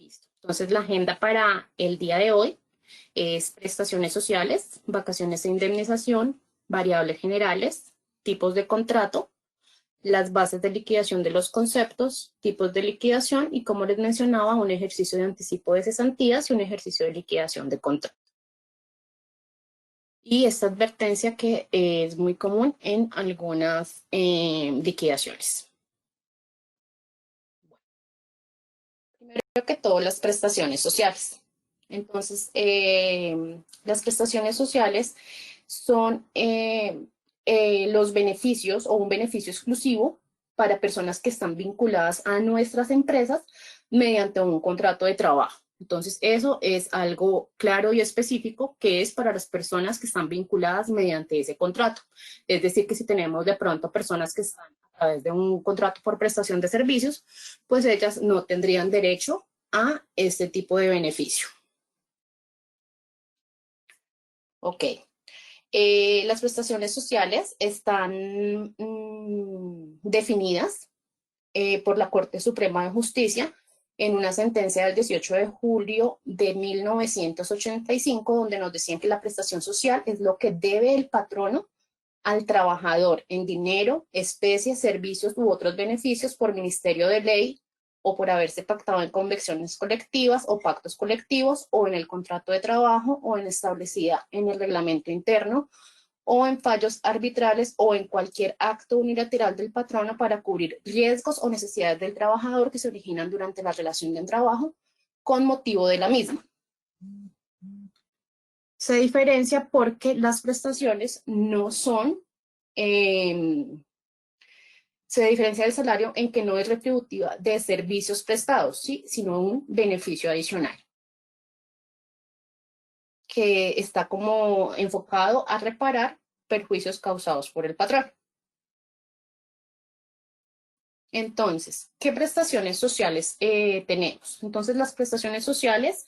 Listo. Entonces, la agenda para el día de hoy es prestaciones sociales, vacaciones e indemnización, variables generales, tipos de contrato, las bases de liquidación de los conceptos, tipos de liquidación y, como les mencionaba, un ejercicio de anticipo de cesantías y un ejercicio de liquidación de contrato. Y esta advertencia que es muy común en algunas liquidaciones. Primero que todo, las prestaciones sociales. Entonces, las prestaciones sociales son los beneficios o un beneficio exclusivo para personas que están vinculadas a nuestras empresas mediante un contrato de trabajo. Entonces, eso es algo claro y específico que es para las personas que están vinculadas mediante ese contrato. Es decir, que si tenemos de pronto personas que están a través de un contrato por prestación de servicios, pues ellas no tendrían derecho a este tipo de beneficio. Ok. Las prestaciones sociales están definidas por la Corte Suprema de Justicia en una sentencia del 18 de julio de 1985, donde nos decían que la prestación social es lo que debe el patrono al trabajador en dinero, especies, servicios u otros beneficios por ministerio de ley o por haberse pactado en convenciones colectivas o pactos colectivos o en el contrato de trabajo o en establecida en el reglamento interno o en fallos arbitrales o en cualquier acto unilateral del patrono para cubrir riesgos o necesidades del trabajador que se originan durante la relación de trabajo con motivo de la misma. Se diferencia porque las prestaciones no son, se diferencia del salario en que no es retributiva de servicios prestados, ¿sí? Sino un beneficio adicional que está como enfocado a reparar perjuicios causados por el patrón. Entonces, ¿qué prestaciones sociales tenemos? Entonces, las prestaciones sociales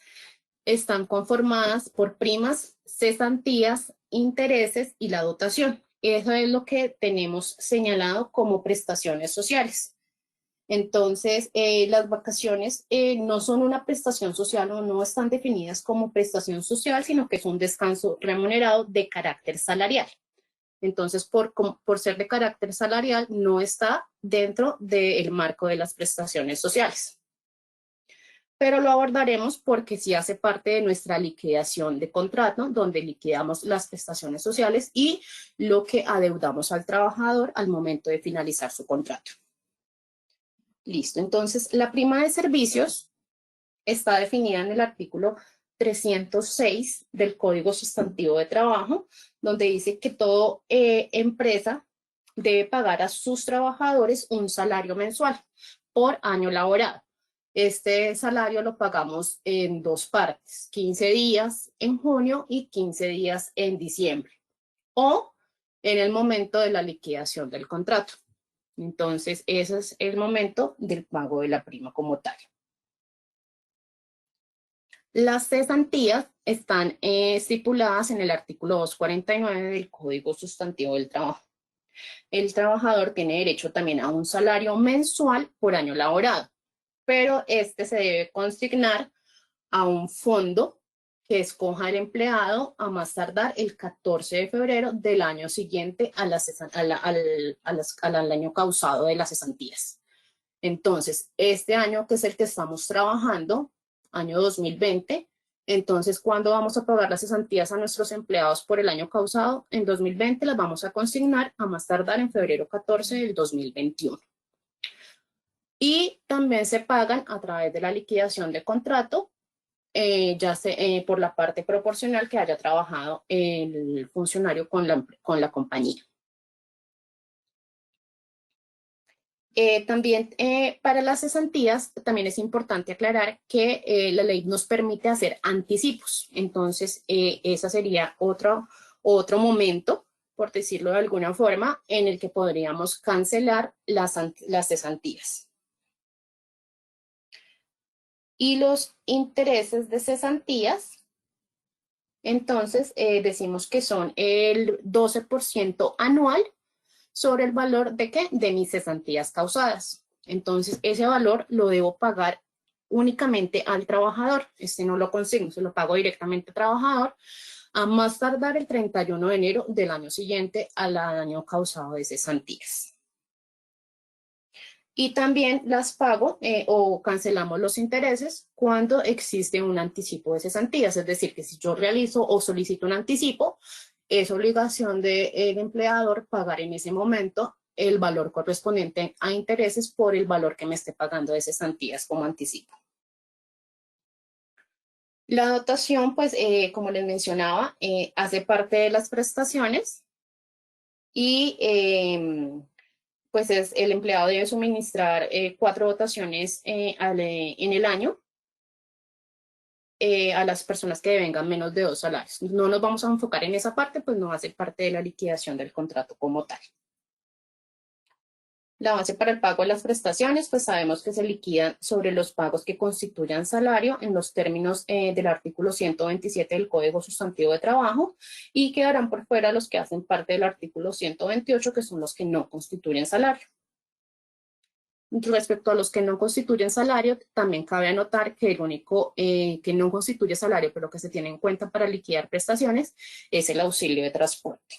están conformadas por primas, cesantías, intereses y la dotación. Eso es lo que tenemos señalado como prestaciones sociales. Entonces, las vacaciones no son una prestación social o no están definidas como prestación social, sino que es un descanso remunerado de carácter salarial. Entonces, por ser de carácter salarial, no está dentro del marco de las prestaciones sociales. Pero lo abordaremos porque sí hace parte de nuestra liquidación de contrato, donde liquidamos las prestaciones sociales y lo que adeudamos al trabajador al momento de finalizar su contrato. Listo, entonces la prima de servicios está definida en el artículo 306 del Código Sustantivo de Trabajo, donde dice que toda empresa debe pagar a sus trabajadores un salario mensual por año laborado. Este salario lo pagamos en dos partes, 15 días en junio y 15 días en diciembre, o en el momento de la liquidación del contrato. Entonces, ese es el momento del pago de la prima como tal. Las cesantías están estipuladas en el artículo 249 del Código Sustantivo del Trabajo. El trabajador tiene derecho también a un salario mensual por año laborado, pero este se debe consignar a un fondo que escoja el empleado a más tardar el 14 de febrero del año siguiente al año causado de las cesantías. Entonces, este año que es el que estamos trabajando, año 2020, entonces, ¿cuándo vamos a pagar las cesantías a nuestros empleados por el año causado? En 2020 las vamos a consignar a más tardar en febrero 14 del 2021. Y también se pagan a través de la liquidación de contrato, ya sea por la parte proporcional que haya trabajado el funcionario con la compañía. También para las cesantías, también es importante aclarar que la ley nos permite hacer anticipos. Entonces, ese sería otro momento, por decirlo de alguna forma, en el que podríamos cancelar las cesantías. Y los intereses de cesantías, entonces decimos que son el 12% anual sobre el valor de ¿qué? De mis cesantías causadas. Entonces, ese valor lo debo pagar únicamente al trabajador. Este no lo consigno, se lo pago directamente al trabajador a más tardar el 31 de enero del año siguiente al daño causado de cesantías. Y también las pago o cancelamos los intereses cuando existe un anticipo de cesantías. Es decir, que si yo realizo o solicito un anticipo, es obligación del empleador pagar en ese momento el valor correspondiente a intereses por el valor que me esté pagando de cesantías como anticipo. La dotación, pues, como les mencionaba, hace parte de las prestaciones y pues el empleado debe suministrar 4 dotaciones en el año a las personas que devengan menos de 2 salarios. No nos vamos a enfocar en esa parte, pues no hace parte de la liquidación del contrato como tal. La base para el pago de las prestaciones, pues sabemos que se liquidan sobre los pagos que constituyan salario en los términos del artículo 127 del Código Sustantivo de Trabajo y quedarán por fuera los que hacen parte del artículo 128, que son los que no constituyen salario. Respecto a los que no constituyen salario, también cabe anotar que el único que no constituye salario, pero que se tiene en cuenta para liquidar prestaciones, es el auxilio de transporte.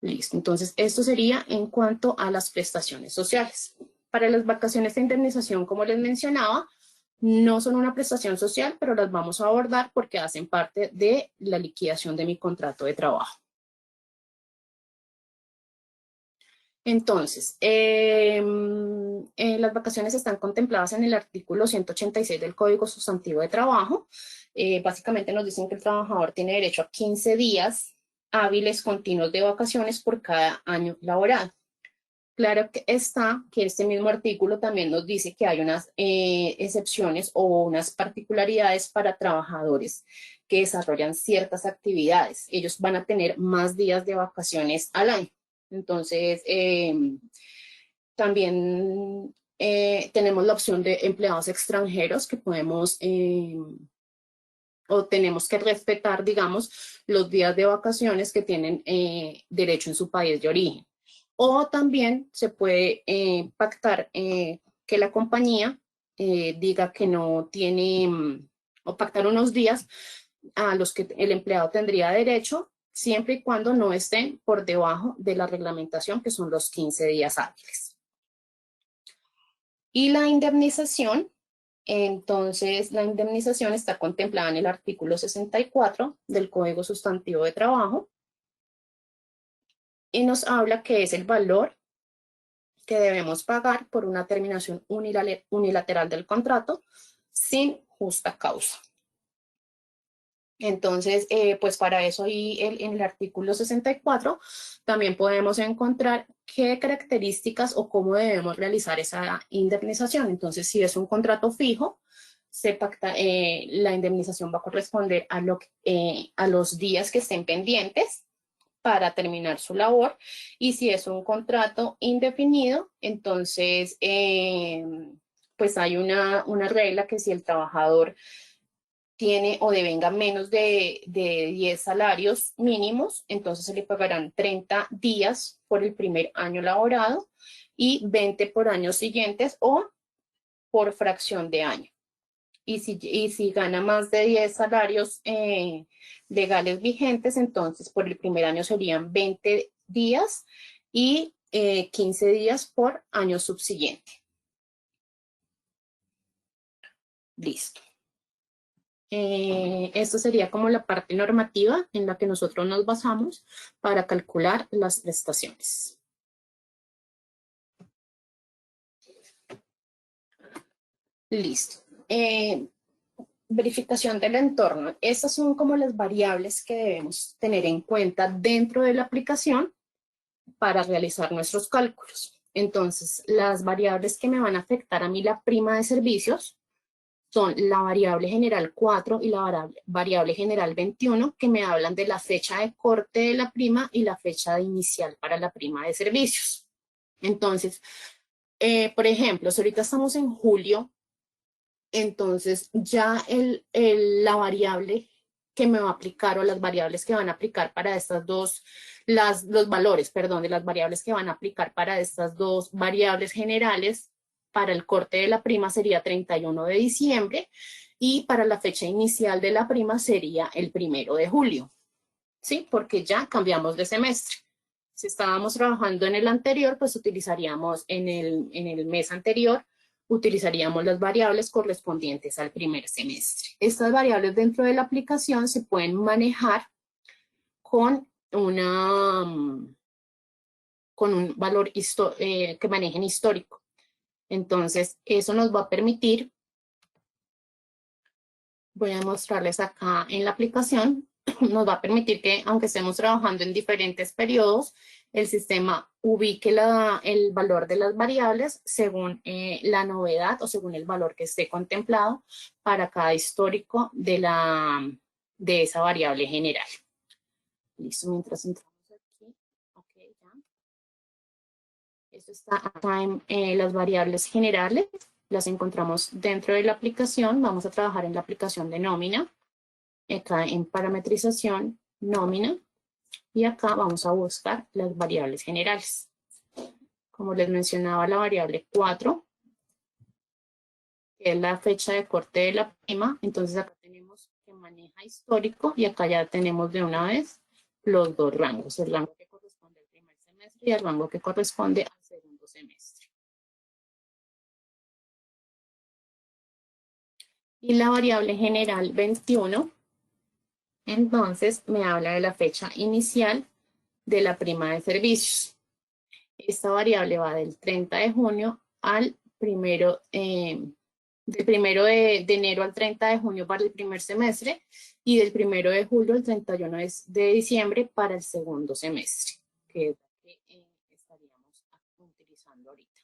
Listo, entonces esto sería en cuanto a las prestaciones sociales. Para las vacaciones de indemnización, como les mencionaba, no son una prestación social, pero las vamos a abordar porque hacen parte de la liquidación de mi contrato de trabajo. Entonces, las vacaciones están contempladas en el artículo 186 del Código Sustantivo de Trabajo. Básicamente nos dicen que el trabajador tiene derecho a 15 días hábiles continuos de vacaciones por cada año laboral. Claro que está que este mismo artículo también nos dice que hay unas excepciones o unas particularidades para trabajadores que desarrollan ciertas actividades. Ellos van a tener más días de vacaciones al año. Entonces, también tenemos la opción de empleados extranjeros que podemos o tenemos que respetar, digamos, los días de vacaciones que tienen derecho en su país de origen. O también se puede pactar que la compañía diga que no tiene, o pactar unos días a los que el empleado tendría derecho, siempre y cuando no estén por debajo de la reglamentación, que son los 15 días hábiles. Y la indemnización, entonces la indemnización está contemplada en el artículo 64 del Código Sustantivo de Trabajo y nos habla que es el valor que debemos pagar por una terminación unilateral del contrato sin justa causa. Entonces, pues para eso ahí en el artículo 64 también podemos encontrar qué características o cómo debemos realizar esa indemnización. Entonces, si es un contrato fijo, se pacta, la indemnización va a corresponder a los días que estén pendientes para terminar su labor. Y si es un contrato indefinido, entonces, pues hay una regla que si el trabajador tiene o devenga menos de 10 salarios mínimos, entonces se le pagarán 30 días por el primer año laborado y 20 por años siguientes o por fracción de año. Y si gana más de 10 salarios legales vigentes, entonces por el primer año serían 20 días y 15 días por año subsiguiente. Listo. Esto sería como la parte normativa en la que nosotros nos basamos para calcular las prestaciones. Listo. Verificación del entorno. Estas son como las variables que debemos tener en cuenta dentro de la aplicación para realizar nuestros cálculos. Entonces, las variables que me van a afectar a mí la prima de servicios son la variable general 4 y la variable general 21, que me hablan de la fecha de corte de la prima y la fecha de inicial para la prima de servicios. Entonces, por ejemplo, si ahorita estamos en julio, entonces ya la variable que me va a aplicar o las variables que van a aplicar para estas dos, los valores, perdón, de las variables que van a aplicar para estas dos variables generales para el corte de la prima sería 31 de diciembre y para la fecha inicial de la prima sería el 1 de julio, ¿sí? Porque ya cambiamos de semestre. Si estábamos trabajando en el anterior, pues utilizaríamos en el mes anterior, utilizaríamos las variables correspondientes al primer semestre. Estas variables dentro de la aplicación se pueden manejar con con un valor que manejen histórico. Entonces, eso nos va a permitir, voy a mostrarles acá en la aplicación, nos va a permitir que, aunque estemos trabajando en diferentes periodos, el sistema ubique el valor de las variables según la novedad o según el valor que esté contemplado para cada histórico de esa variable general. Listo, mientras entramos aquí. Ok, ya. Esto está acá en las variables generales. Las encontramos dentro de la aplicación. Vamos a trabajar en la aplicación de nómina. Acá en parametrización, nómina. Y acá vamos a buscar las variables generales. Como les mencionaba, la variable 4, que es la fecha de corte de la prima. Entonces acá tenemos que maneja histórico y acá ya tenemos de una vez los dos rangos. El rango que corresponde al primer semestre y el rango que corresponde al segundo semestre. Y la variable general 21, entonces me habla de la fecha inicial de la prima de servicios. Esta variable va del 30 de junio al del primero de enero al 30 de junio para el primer semestre y del 1 de julio al 31 de diciembre para el segundo semestre, que es la que estaríamos utilizando ahorita.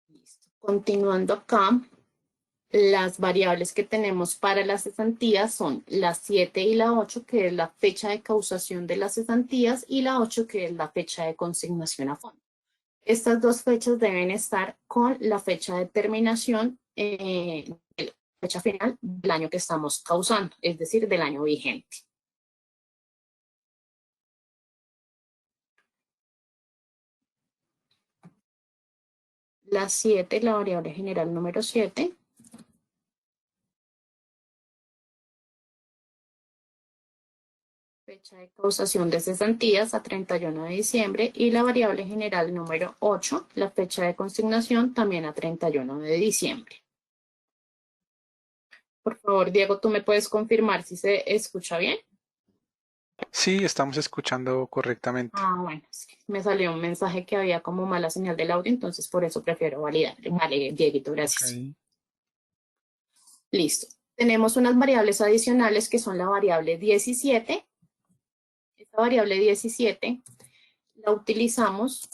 Listo. Continuando acá, las variables que tenemos para las cesantías son la 7 y la 8, que es la fecha de causación de las cesantías, y la 8, que es la fecha de consignación a fondo. Estas dos fechas deben estar con la fecha de terminación, la fecha final del año que estamos causando, es decir, del año vigente. La 7, la variable general número 7. Fecha de causación de cesantías a 31 de diciembre y la variable general número 8, la fecha de consignación también a 31 de diciembre. Por favor, Diego, ¿tú me puedes confirmar si se escucha bien? Sí, estamos escuchando correctamente. Ah, bueno, sí, me salió un mensaje que había como mala señal del audio, entonces por eso prefiero validar. Vale, Dieguito, Ok. gracias. Listo. Tenemos unas variables adicionales que son la variable 17. Esta variable 17 la utilizamos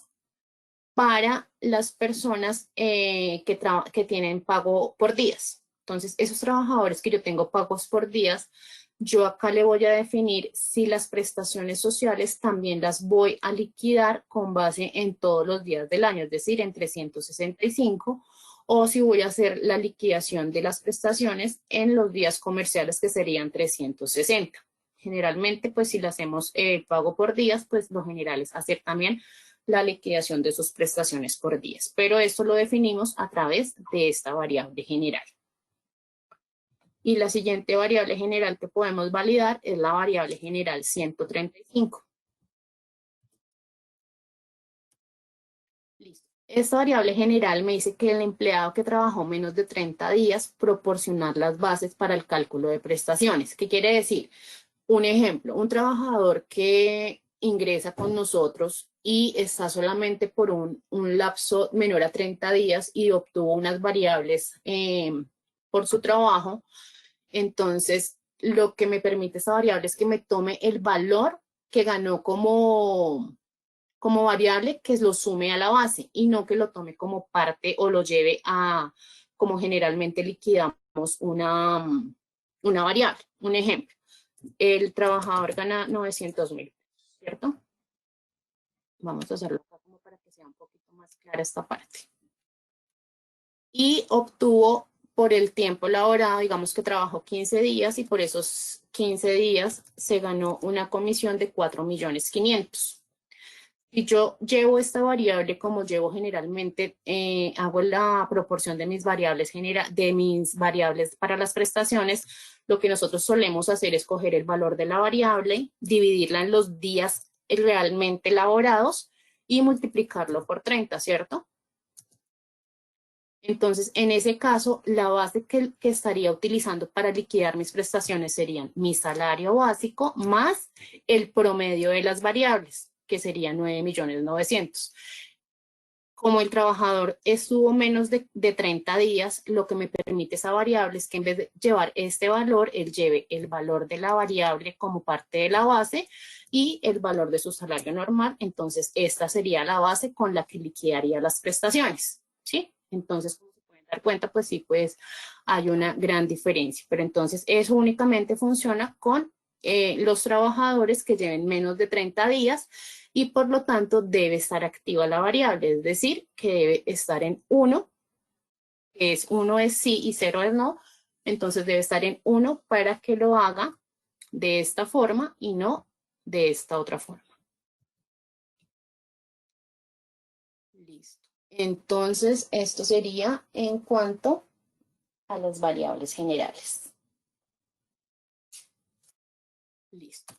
para las personas que tienen pago por días. Entonces, esos trabajadores que yo tengo pagos por días, yo acá le voy a definir si las prestaciones sociales también las voy a liquidar con base en todos los días del año, es decir, en 365, o si voy a hacer la liquidación de las prestaciones en los días comerciales, que serían 360. Generalmente, pues si le hacemos pago por días, pues lo general es hacer también la liquidación de sus prestaciones por días. Pero esto lo definimos a través de esta variable general. Y la siguiente variable general que podemos validar es la variable general 135. Listo. Esta variable general me dice que el empleado que trabajó menos de 30 días proporcionar las bases para el cálculo de prestaciones. ¿Qué quiere decir? Un ejemplo, un trabajador que ingresa con nosotros y está solamente por un lapso menor a 30 días y obtuvo unas variables por su trabajo, entonces lo que me permite esa variable es que me tome el valor que ganó como variable, que lo sume a la base y no que lo tome como parte o lo lleve a, como generalmente liquidamos una variable. Un ejemplo, el trabajador gana 900.000, ¿cierto? Vamos a hacerlo acá como para que sea un poquito más clara esta parte. Y obtuvo por el tiempo laborado, digamos que trabajó 15 días y por esos 15 días se ganó una comisión de 4.500.000. Si yo llevo esta variable como llevo generalmente, hago la proporción de mis variables para las prestaciones, lo que nosotros solemos hacer es coger el valor de la variable, dividirla en los días realmente laborados y multiplicarlo por 30, ¿cierto? Entonces, en ese caso, la base que estaría utilizando para liquidar mis prestaciones serían mi salario básico más el promedio de las variables, que sería 9.900.000. Como el trabajador estuvo menos de 30 días, lo que me permite esa variable es que en vez de llevar este valor, él lleve el valor de la variable como parte de la base y el valor de su salario normal. Entonces, esta sería la base con la que liquidaría las prestaciones, ¿sí? Entonces, como se pueden dar cuenta, pues sí, pues hay una gran diferencia. Pero entonces, eso únicamente funciona con los trabajadores que lleven menos de 30 días y por lo tanto debe estar activa la variable, es decir, que debe estar en 1, que es 1 es sí y 0 es no, entonces debe estar en 1 para que lo haga de esta forma y no de esta otra forma. Listo. Entonces, esto sería en cuanto a las variables generales. Listo.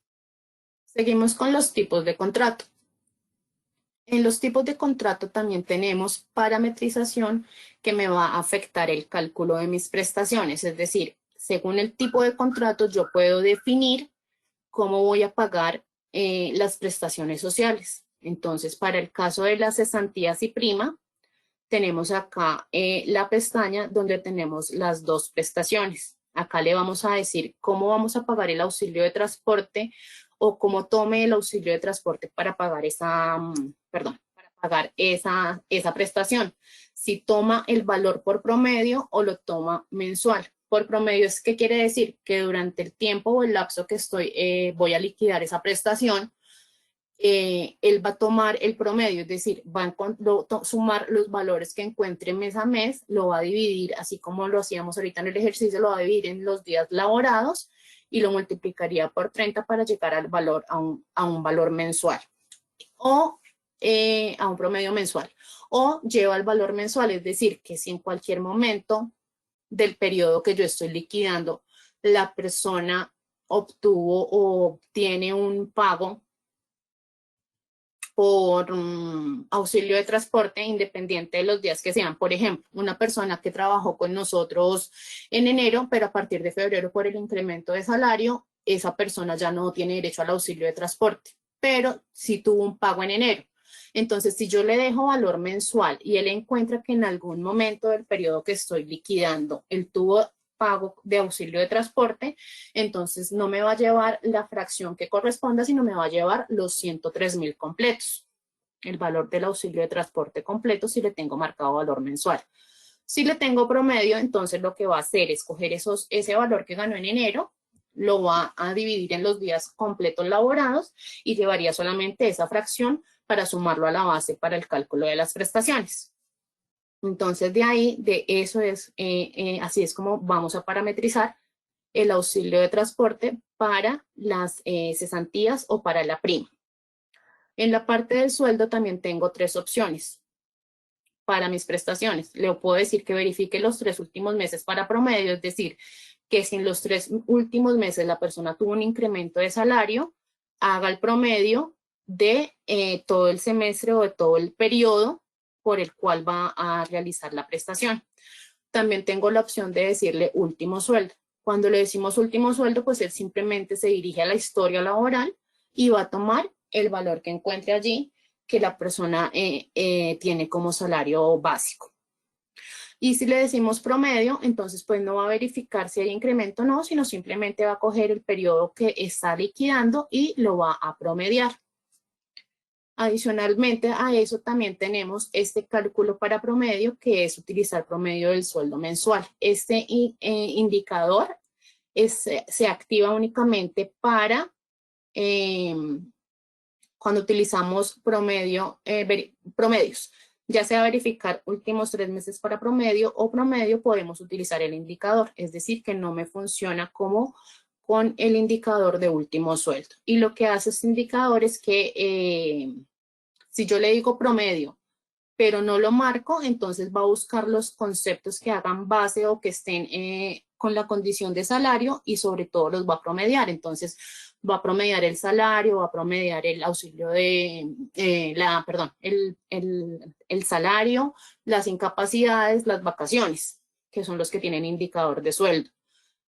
Seguimos con los tipos de contrato. En los tipos de contrato también tenemos parametrización que me va a afectar el cálculo de mis prestaciones. Es decir, según el tipo de contrato, yo puedo definir cómo voy a pagar las prestaciones sociales. Entonces, para el caso de las cesantías y prima, tenemos acá la pestaña donde tenemos las dos prestaciones. Acá le vamos a decir cómo vamos a pagar el auxilio de transporte o cómo tome el auxilio de transporte para pagar para pagar esa prestación. Si toma el valor por promedio o lo toma mensual. Por promedio es que quiere decir que durante el tiempo o el lapso que voy a liquidar esa prestación, él va a tomar el promedio, es decir, va a sumar los valores que encuentre mes a mes, lo va a dividir, así como lo hacíamos ahorita en el ejercicio, lo va a dividir en los días laborados y lo multiplicaría por 30 para llegar al valor, a un valor mensual o a un promedio mensual. O lleva el valor mensual, es decir, que si en cualquier momento del periodo que yo estoy liquidando, la persona obtuvo o obtiene un pago por auxilio de transporte independiente de los días que sean. Por ejemplo, una persona que trabajó con nosotros en enero, pero a partir de febrero por el incremento de salario, esa persona ya no tiene derecho al auxilio de transporte, pero sí tuvo un pago en enero. Entonces, si yo le dejo valor mensual y él encuentra que en algún momento del periodo que estoy liquidando, él tuvo pago de auxilio de transporte, entonces no me va a llevar la fracción que corresponda, sino me va a llevar los 103.000 completos, el valor del auxilio de transporte completo si le tengo marcado valor mensual. Si le tengo promedio, entonces lo que va a hacer es coger ese valor que ganó en enero, lo va a dividir en los días completos laborados y llevaría solamente esa fracción para sumarlo a la base para el cálculo de las prestaciones. Entonces, de ahí, de eso es, así es como vamos a parametrizar el auxilio de transporte para las cesantías o para la prima. En la parte del sueldo también tengo tres opciones para mis prestaciones. Le puedo decir que verifique los 3 últimos meses para promedio, es decir, que si en los 3 últimos meses la persona tuvo un incremento de salario, haga el promedio de todo el semestre o de todo el periodo por el cual va a realizar la prestación. También tengo la opción de decirle último sueldo. Cuando le decimos último sueldo, pues él simplemente se dirige a la historia laboral y va a tomar el valor que encuentre allí que la persona tiene como salario básico. Y si le decimos promedio, entonces pues no va a verificar si hay incremento o no, sino simplemente va a coger el periodo que está liquidando y lo va a promediar. Adicionalmente a eso también tenemos este cálculo para promedio, que es utilizar promedio del sueldo mensual. Este indicador se activa únicamente para cuando utilizamos promedios. Ya sea verificar últimos 3 meses para promedio o promedio, podemos utilizar el indicador. Es decir, que no me funciona como con el indicador de último sueldo. Y lo que hace este indicador es que Si yo le digo promedio, pero no lo marco, entonces va a buscar los conceptos que hagan base o que estén con la condición de salario y sobre todo los va a promediar. Entonces va a promediar el salario, va a promediar el auxilio de, perdón, el salario, las incapacidades, las vacaciones, que son los que tienen indicador de sueldo.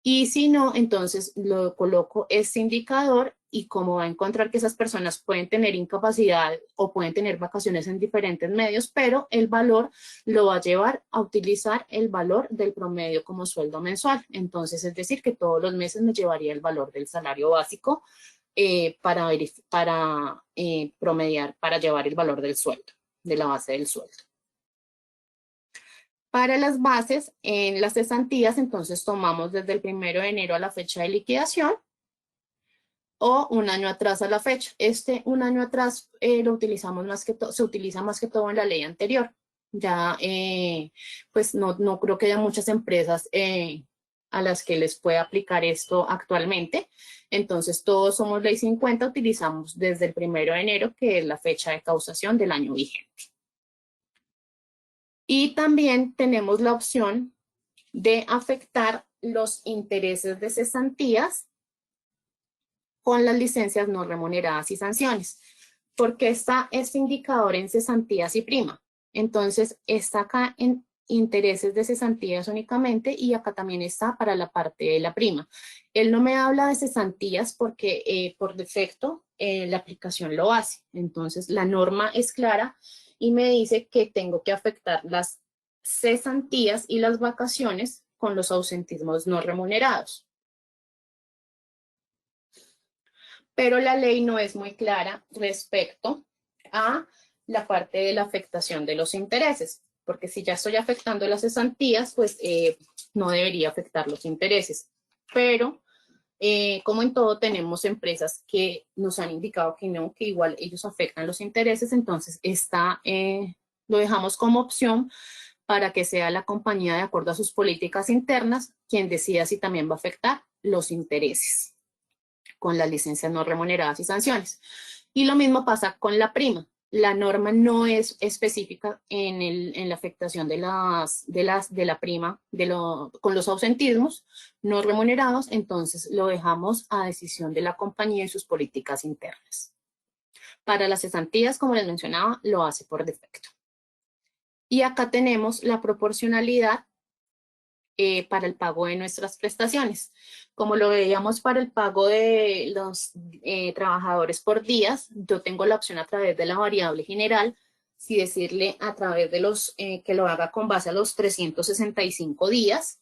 Y si no, entonces lo coloco este indicador y como va a encontrar que esas personas pueden tener incapacidad o pueden tener vacaciones en diferentes medios, pero el valor lo va a llevar a utilizar el valor del promedio como sueldo mensual. Entonces, es decir, que todos los meses me llevaría el valor del salario básico para promediar, para llevar el valor del sueldo, de la base del sueldo. Para las bases, en las cesantías, entonces tomamos desde el 1 de enero a la fecha de liquidación o un año atrás a la fecha. Un año atrás lo utilizamos más que se utiliza más que todo en la ley anterior. Ya, pues no creo que haya muchas empresas a las que les pueda aplicar esto actualmente. Entonces, todos somos ley 50, utilizamos desde el 1 de enero, que es la fecha de causación del año vigente. Y también tenemos la opción de afectar los intereses de cesantías con las licencias no remuneradas y sanciones, porque está este indicador en cesantías y prima. Entonces, está acá en intereses de cesantías únicamente y acá también está para la parte de la prima. Él no me habla de cesantías porque por defecto la aplicación lo hace. Entonces, la norma es clara y me dice que tengo que afectar las cesantías y las vacaciones con los ausentismos no remunerados. Pero la ley no es muy clara respecto a la parte de la afectación de los intereses, porque si ya estoy afectando las cesantías, pues no debería afectar los intereses. Pero, como en todo, tenemos empresas que nos han indicado que no, que igual ellos afectan los intereses, entonces lo dejamos como opción para que sea la compañía, de acuerdo a sus políticas internas, quien decida si también va a afectar los intereses con las licencias no remuneradas y sanciones. Y lo mismo pasa con la prima. La norma no es específica en la afectación de la prima con los ausentismos no remunerados, entonces lo dejamos a decisión de la compañía y sus políticas internas. Para las cesantías, como les mencionaba, lo hace por defecto. Y acá tenemos la proporcionalidad para el pago de nuestras prestaciones. Como lo veíamos para el pago de los trabajadores por días, yo tengo la opción a través de la variable general, si decirle a través de que lo haga con base a los 365 días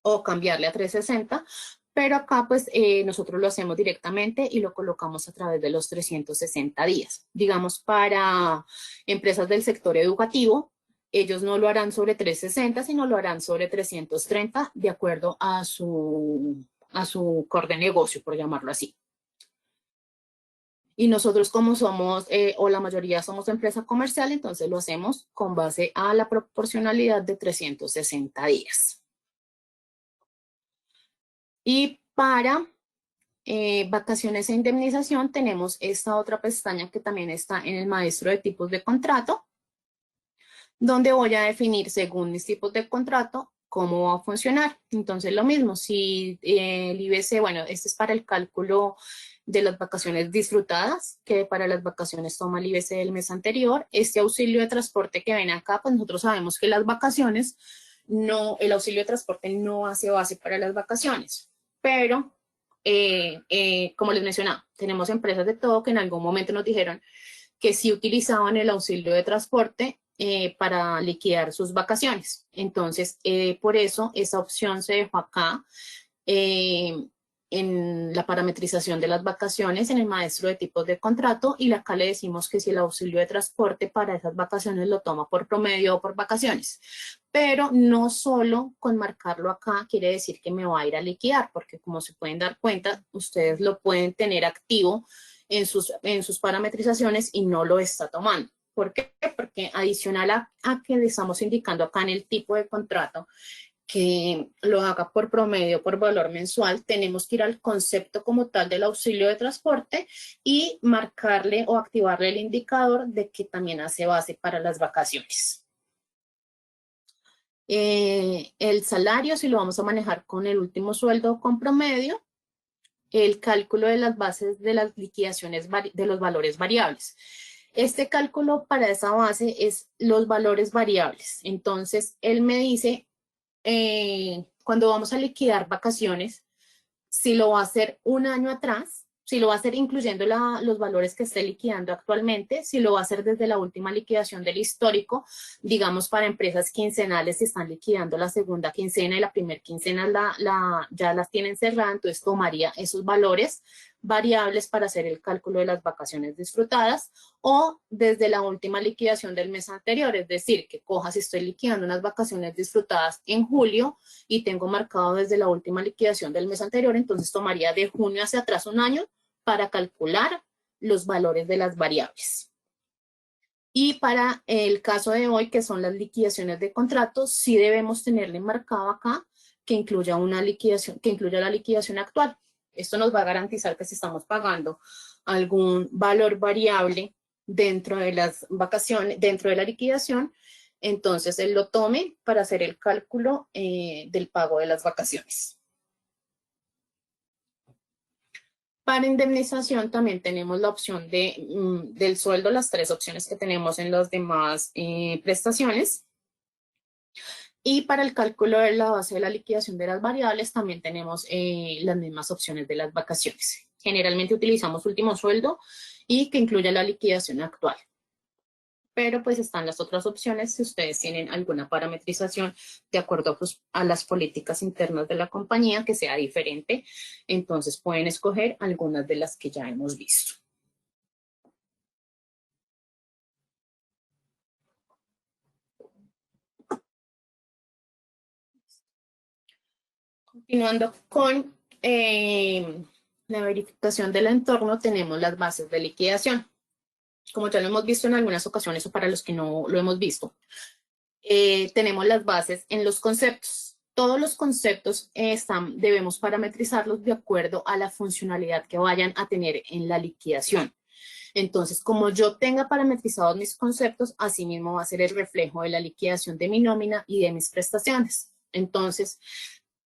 o cambiarle a 360, pero acá pues nosotros lo hacemos directamente y lo colocamos a través de los 360 días. Digamos, para empresas del sector educativo, ellos no lo harán sobre 360, sino lo harán sobre 330 de acuerdo a su core de negocio, por llamarlo así. Y nosotros como somos, o la mayoría somos empresa comercial, entonces lo hacemos con base a la proporcionalidad de 360 días. Y para vacaciones e indemnización tenemos esta otra pestaña que también está en el maestro de tipos de contrato, donde voy a definir según mis tipos de contrato cómo va a funcionar. Entonces lo mismo, si el IBC, bueno, este es para el cálculo de las vacaciones disfrutadas, que para las vacaciones toma el IBC del mes anterior. Este auxilio de transporte que ven acá, pues nosotros sabemos que las vacaciones, el auxilio de transporte no hace base para las vacaciones, pero como les mencionaba, tenemos empresas de todo que en algún momento nos dijeron que sí utilizaban el auxilio de transporte para liquidar sus vacaciones. Entonces, por eso esa opción se dejó acá en la parametrización de las vacaciones en el maestro de tipos de contrato y acá le decimos que si el auxilio de transporte para esas vacaciones lo toma por promedio o por vacaciones. Pero no solo con marcarlo acá quiere decir que me va a ir a liquidar, porque como se pueden dar cuenta, ustedes lo pueden tener activo en sus parametrizaciones y no lo está tomando. ¿Por qué? Porque adicional a que le estamos indicando acá en el tipo de contrato que lo haga por promedio, por valor mensual, tenemos que ir al concepto como tal del auxilio de transporte y marcarle o activarle el indicador de que también hace base para las vacaciones. El salario, si lo vamos a manejar con el último sueldo con promedio, el cálculo de las bases de las liquidaciones de los valores variables. Este cálculo para esa base es los valores variables. Entonces, él me dice, cuando vamos a liquidar vacaciones, si lo va a hacer un año atrás, si lo va a hacer incluyendo los valores que esté liquidando actualmente, si lo va a hacer desde la última liquidación del histórico, digamos para empresas quincenales si están liquidando la segunda quincena y la primera quincena ya las tienen cerradas, entonces tomaría esos valores variables para hacer el cálculo de las vacaciones disfrutadas, o desde la última liquidación del mes anterior, es decir, que coja si estoy liquidando unas vacaciones disfrutadas en julio y tengo marcado desde la última liquidación del mes anterior, entonces tomaría de junio hacia atrás un año para calcular los valores de las variables. Y para el caso de hoy, que son las liquidaciones de contratos, sí debemos tenerle marcado acá que incluya una liquidación, que incluya la liquidación actual. Esto nos va a garantizar que si estamos pagando algún valor variable dentro de las vacaciones, dentro de la liquidación, entonces él lo tome para hacer el cálculo del pago de las vacaciones. Para indemnización también tenemos la opción del sueldo, las tres opciones que tenemos en las demás prestaciones. Y para el cálculo de la base de la liquidación de las variables también tenemos las mismas opciones de las vacaciones. Generalmente utilizamos último sueldo y que incluya la liquidación actual. Pero pues están las otras opciones si ustedes tienen alguna parametrización de acuerdo pues, a las políticas internas de la compañía que sea diferente, entonces pueden escoger algunas de las que ya hemos visto. Continuando con la verificación del entorno, tenemos las bases de liquidación. Como ya lo hemos visto en algunas ocasiones o para los que no lo hemos visto, tenemos las bases en los conceptos. Todos los conceptos debemos parametrizarlos de acuerdo a la funcionalidad que vayan a tener en la liquidación. Entonces, como yo tenga parametrizados mis conceptos, asimismo va a ser el reflejo de la liquidación de mi nómina y de mis prestaciones. Entonces,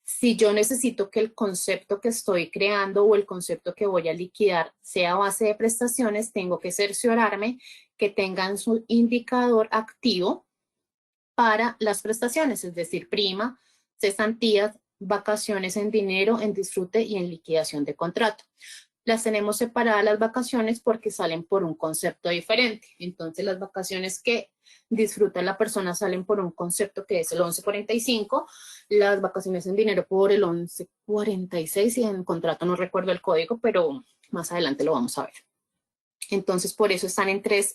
si yo necesito que el concepto que estoy creando o el concepto que voy a liquidar sea base de prestaciones, tengo que cerciorarme que tengan su indicador activo para las prestaciones, es decir, prima, cesantías, vacaciones en dinero, en disfrute y en liquidación de contrato. Las tenemos separadas las vacaciones porque salen por un concepto diferente. Entonces, las vacaciones que disfruta la persona salen por un concepto que es el 1145, las vacaciones en dinero por el 1146 y en contrato no recuerdo el código, pero más adelante lo vamos a ver. Entonces, por eso están en tres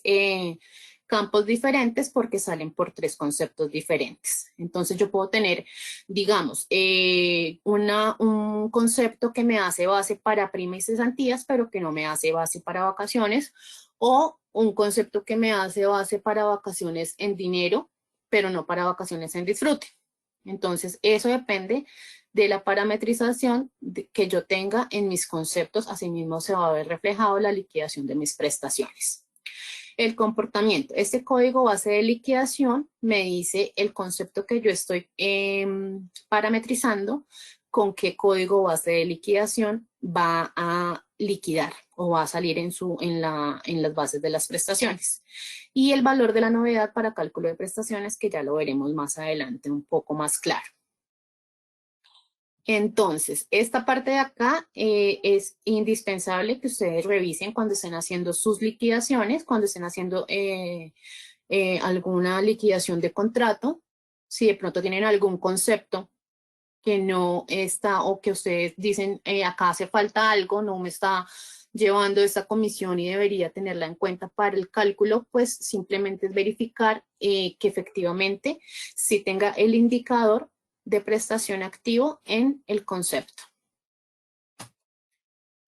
campos diferentes porque salen por tres conceptos diferentes. Entonces, yo puedo tener, digamos, un concepto que me hace base para prima y cesantías, pero que no me hace base para vacaciones, o un concepto que me hace base para vacaciones en dinero, pero no para vacaciones en disfrute. Entonces, eso depende de la parametrización que yo tenga en mis conceptos, asimismo se va a ver reflejado la liquidación de mis prestaciones. El comportamiento. Este código base de liquidación me dice el concepto que yo estoy parametrizando, con qué código base de liquidación va a liquidar o va a salir en las bases de las prestaciones. Y el valor de la novedad para cálculo de prestaciones, que ya lo veremos más adelante un poco más claro. Entonces, esta parte de acá es indispensable que ustedes revisen cuando estén haciendo sus liquidaciones, cuando estén haciendo alguna liquidación de contrato, si de pronto tienen algún concepto que no está o que ustedes dicen acá hace falta algo, no me está llevando esta comisión y debería tenerla en cuenta para el cálculo, pues simplemente es verificar que efectivamente sí tenga el indicador de prestación activo en el concepto.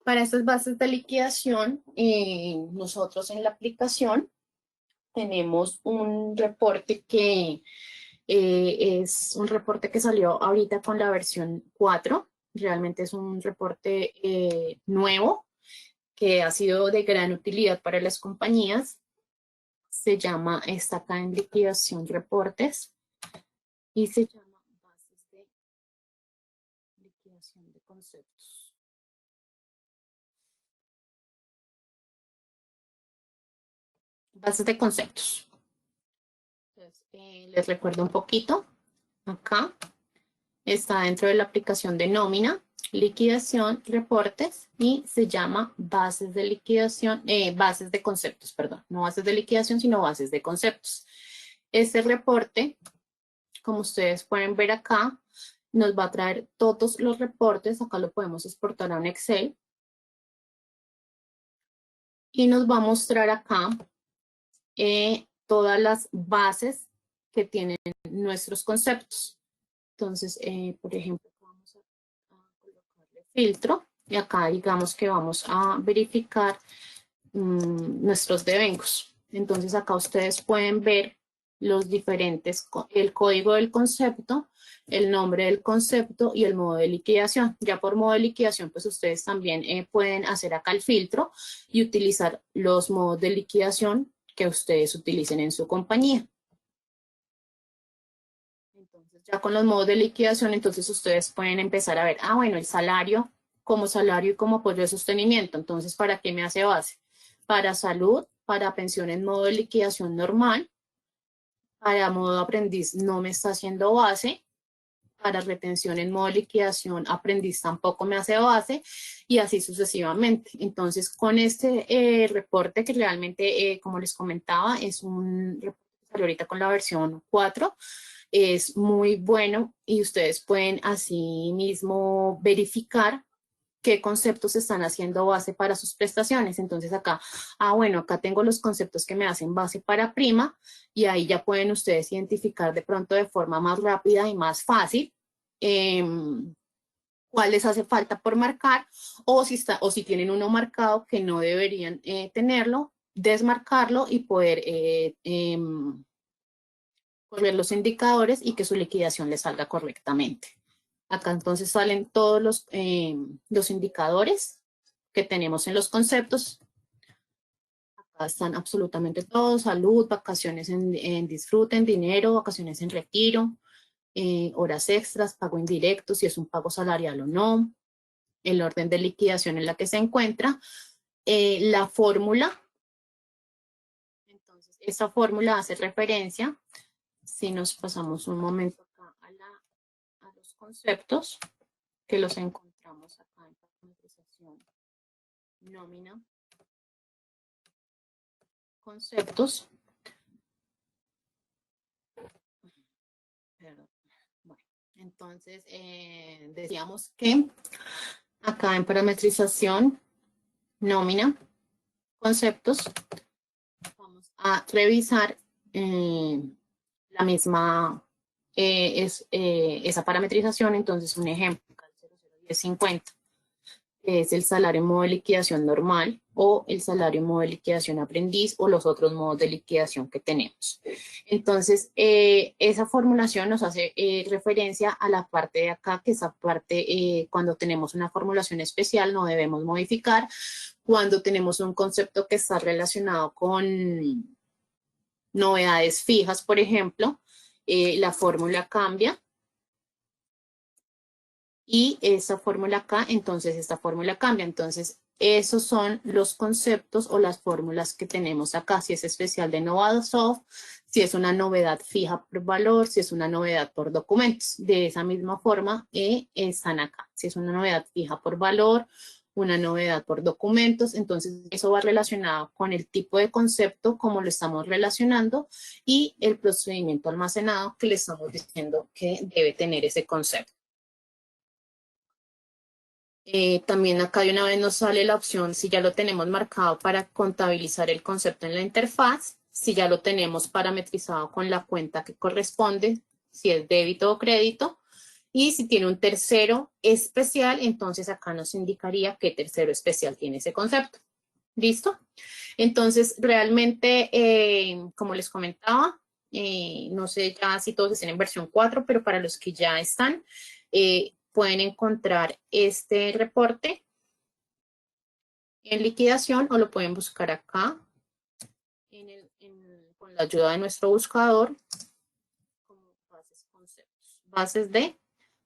Para estas bases de liquidación, nosotros en la aplicación tenemos un reporte que Es un reporte que salió ahorita con la versión 4. Realmente es un reporte nuevo que ha sido de gran utilidad para las compañías. Está acá en liquidación reportes y se llama bases de liquidación de conceptos. Bases de conceptos. Entonces, les recuerdo un poquito. Acá está dentro de la aplicación de nómina, liquidación, reportes y se llama bases de liquidación, bases de conceptos, perdón, no bases de liquidación, sino bases de conceptos. Este reporte, como ustedes pueden ver acá, nos va a traer todos los reportes, acá lo podemos exportar a un Excel y nos va a mostrar acá todas las bases que tienen nuestros conceptos. Entonces, por ejemplo, vamos a colocarle filtro y acá digamos que vamos a verificar nuestros devengus. Entonces acá ustedes pueden ver los diferentes, el código del concepto, el nombre del concepto y el modo de liquidación. Ya por modo de liquidación, pues ustedes también pueden hacer acá el filtro y utilizar los modos de liquidación que ustedes utilicen en su compañía. Entonces, ya con los modos de liquidación, entonces ustedes pueden empezar a ver, bueno, el salario y como apoyo de sostenimiento. Entonces, ¿para qué me hace base? Para salud, para pensión en modo de liquidación normal, para modo aprendiz no me está haciendo base, para retención en modo de liquidación aprendiz tampoco me hace base y así sucesivamente. Entonces, con este reporte que realmente, como les comentaba, es un reporte que salió ahorita con la versión 4, es muy bueno y ustedes pueden así mismo verificar qué conceptos están haciendo base para sus prestaciones. Entonces acá, bueno, acá tengo los conceptos que me hacen base para prima y ahí ya pueden ustedes identificar de pronto de forma más rápida y más fácil cuál les hace falta por marcar o si tienen uno marcado que no deberían tenerlo, desmarcarlo y poder correr los indicadores y que su liquidación le salga correctamente. Acá entonces salen todos los indicadores que tenemos en los conceptos. Acá están absolutamente todos: salud, vacaciones en disfrute, en dinero, vacaciones en retiro, horas extras, pago indirecto, si es un pago salarial o no, el orden de liquidación en la que se encuentra, la fórmula. Entonces, esta fórmula hace referencia, si nos pasamos un momento acá a los conceptos, que los encontramos acá en parametrización, nómina, conceptos. Perdón. Bueno, entonces decíamos que acá en parametrización, nómina, conceptos, vamos a revisar la misma, esa parametrización. Entonces, un ejemplo, 001050. Es el salario en modo de liquidación normal o el salario en modo de liquidación aprendiz o los otros modos de liquidación que tenemos. Entonces, esa formulación nos hace referencia a la parte de acá, que esa parte, cuando tenemos una formulación especial no debemos modificar. Cuando tenemos un concepto que está relacionado con novedades fijas, por ejemplo, la fórmula cambia. Y esa fórmula acá, entonces esta fórmula cambia. Entonces, esos son los conceptos o las fórmulas que tenemos acá. Si es especial de Novasoft, si es una novedad fija por valor, si es una novedad por documentos. De esa misma forma están acá. Si es una novedad fija por valor, una novedad por documentos, entonces eso va relacionado con el tipo de concepto, como lo estamos relacionando, y el procedimiento almacenado que le estamos diciendo que debe tener ese concepto. También acá de una vez nos sale la opción si ya lo tenemos marcado para contabilizar el concepto en la interfaz, si ya lo tenemos parametrizado con la cuenta que corresponde, si es débito o crédito, y si tiene un tercero especial, entonces acá nos indicaría qué tercero especial tiene ese concepto. ¿Listo? Entonces, realmente, como les comentaba, No sé ya si todos estén en versión 4, pero para los que ya están, pueden encontrar este reporte en liquidación o lo pueden buscar acá con la ayuda de nuestro buscador como bases de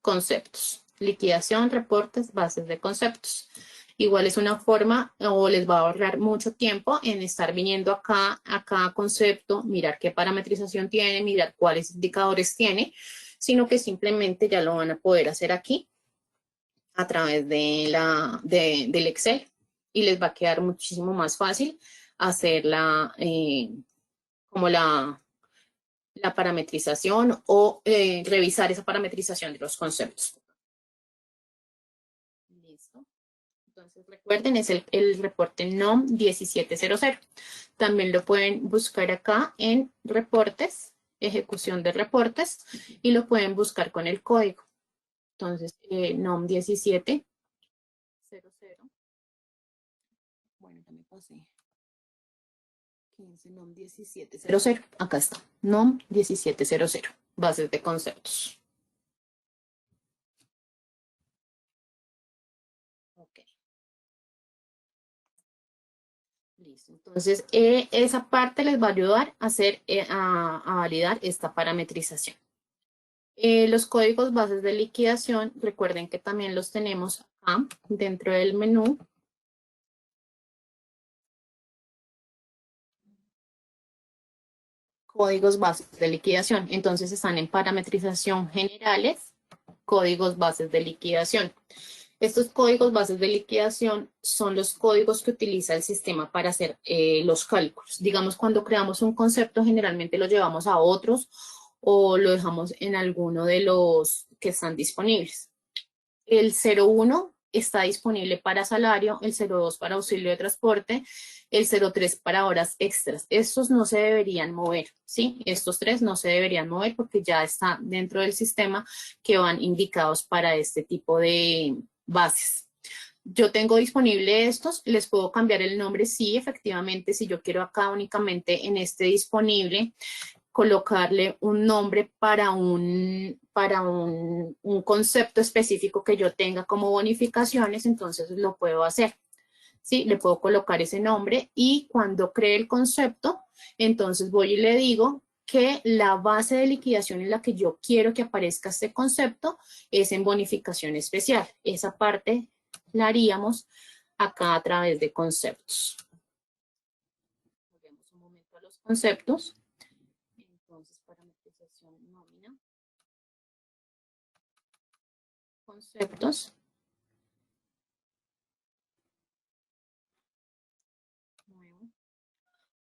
conceptos, liquidación, reportes, bases de conceptos. Igual es una forma o les va a ahorrar mucho tiempo en estar viniendo acá a cada concepto, mirar qué parametrización tiene, mirar cuáles indicadores tiene, sino que simplemente ya lo van a poder hacer aquí a través del Excel y les va a quedar muchísimo más fácil hacer como la parametrización o revisar esa parametrización de los conceptos. Listo. Entonces recuerden, es el reporte NOM 1700. También lo pueden buscar acá en reportes, ejecución de reportes, y lo pueden buscar con el código. Entonces, NOM 1700. Bueno, ya me pasé. 15, NOM 1700. Acá está. NOM 1700. Bases de conceptos. Ok. Listo. Entonces, esa parte les va a ayudar a hacer, a validar esta parametrización. Los códigos bases de liquidación, recuerden que también los tenemos acá dentro del menú. Códigos bases de liquidación. Entonces están en parametrización generales, códigos bases de liquidación. Estos códigos bases de liquidación son los códigos que utiliza el sistema para hacer los cálculos. Digamos, cuando creamos un concepto, generalmente lo llevamos a otros o lo dejamos en alguno de los que están disponibles. El 01 está disponible para salario, el 02 para auxilio de transporte, el 03 para horas extras. Estos no se deberían mover, ¿sí? Estos tres no se deberían mover porque ya está dentro del sistema que van indicados para este tipo de bases. Yo tengo disponible estos, les puedo cambiar el nombre, sí, efectivamente, si yo quiero acá únicamente en este disponible, colocarle un nombre para un concepto específico que yo tenga como bonificaciones, entonces lo puedo hacer. ¿Sí? Le puedo colocar ese nombre y cuando cree el concepto, entonces voy y le digo que la base de liquidación en la que yo quiero que aparezca este concepto es en bonificación especial. Esa parte la haríamos acá a través de conceptos. Volvemos un momento a los conceptos. Entonces, parametrización nómina. Conceptos. Nuevo.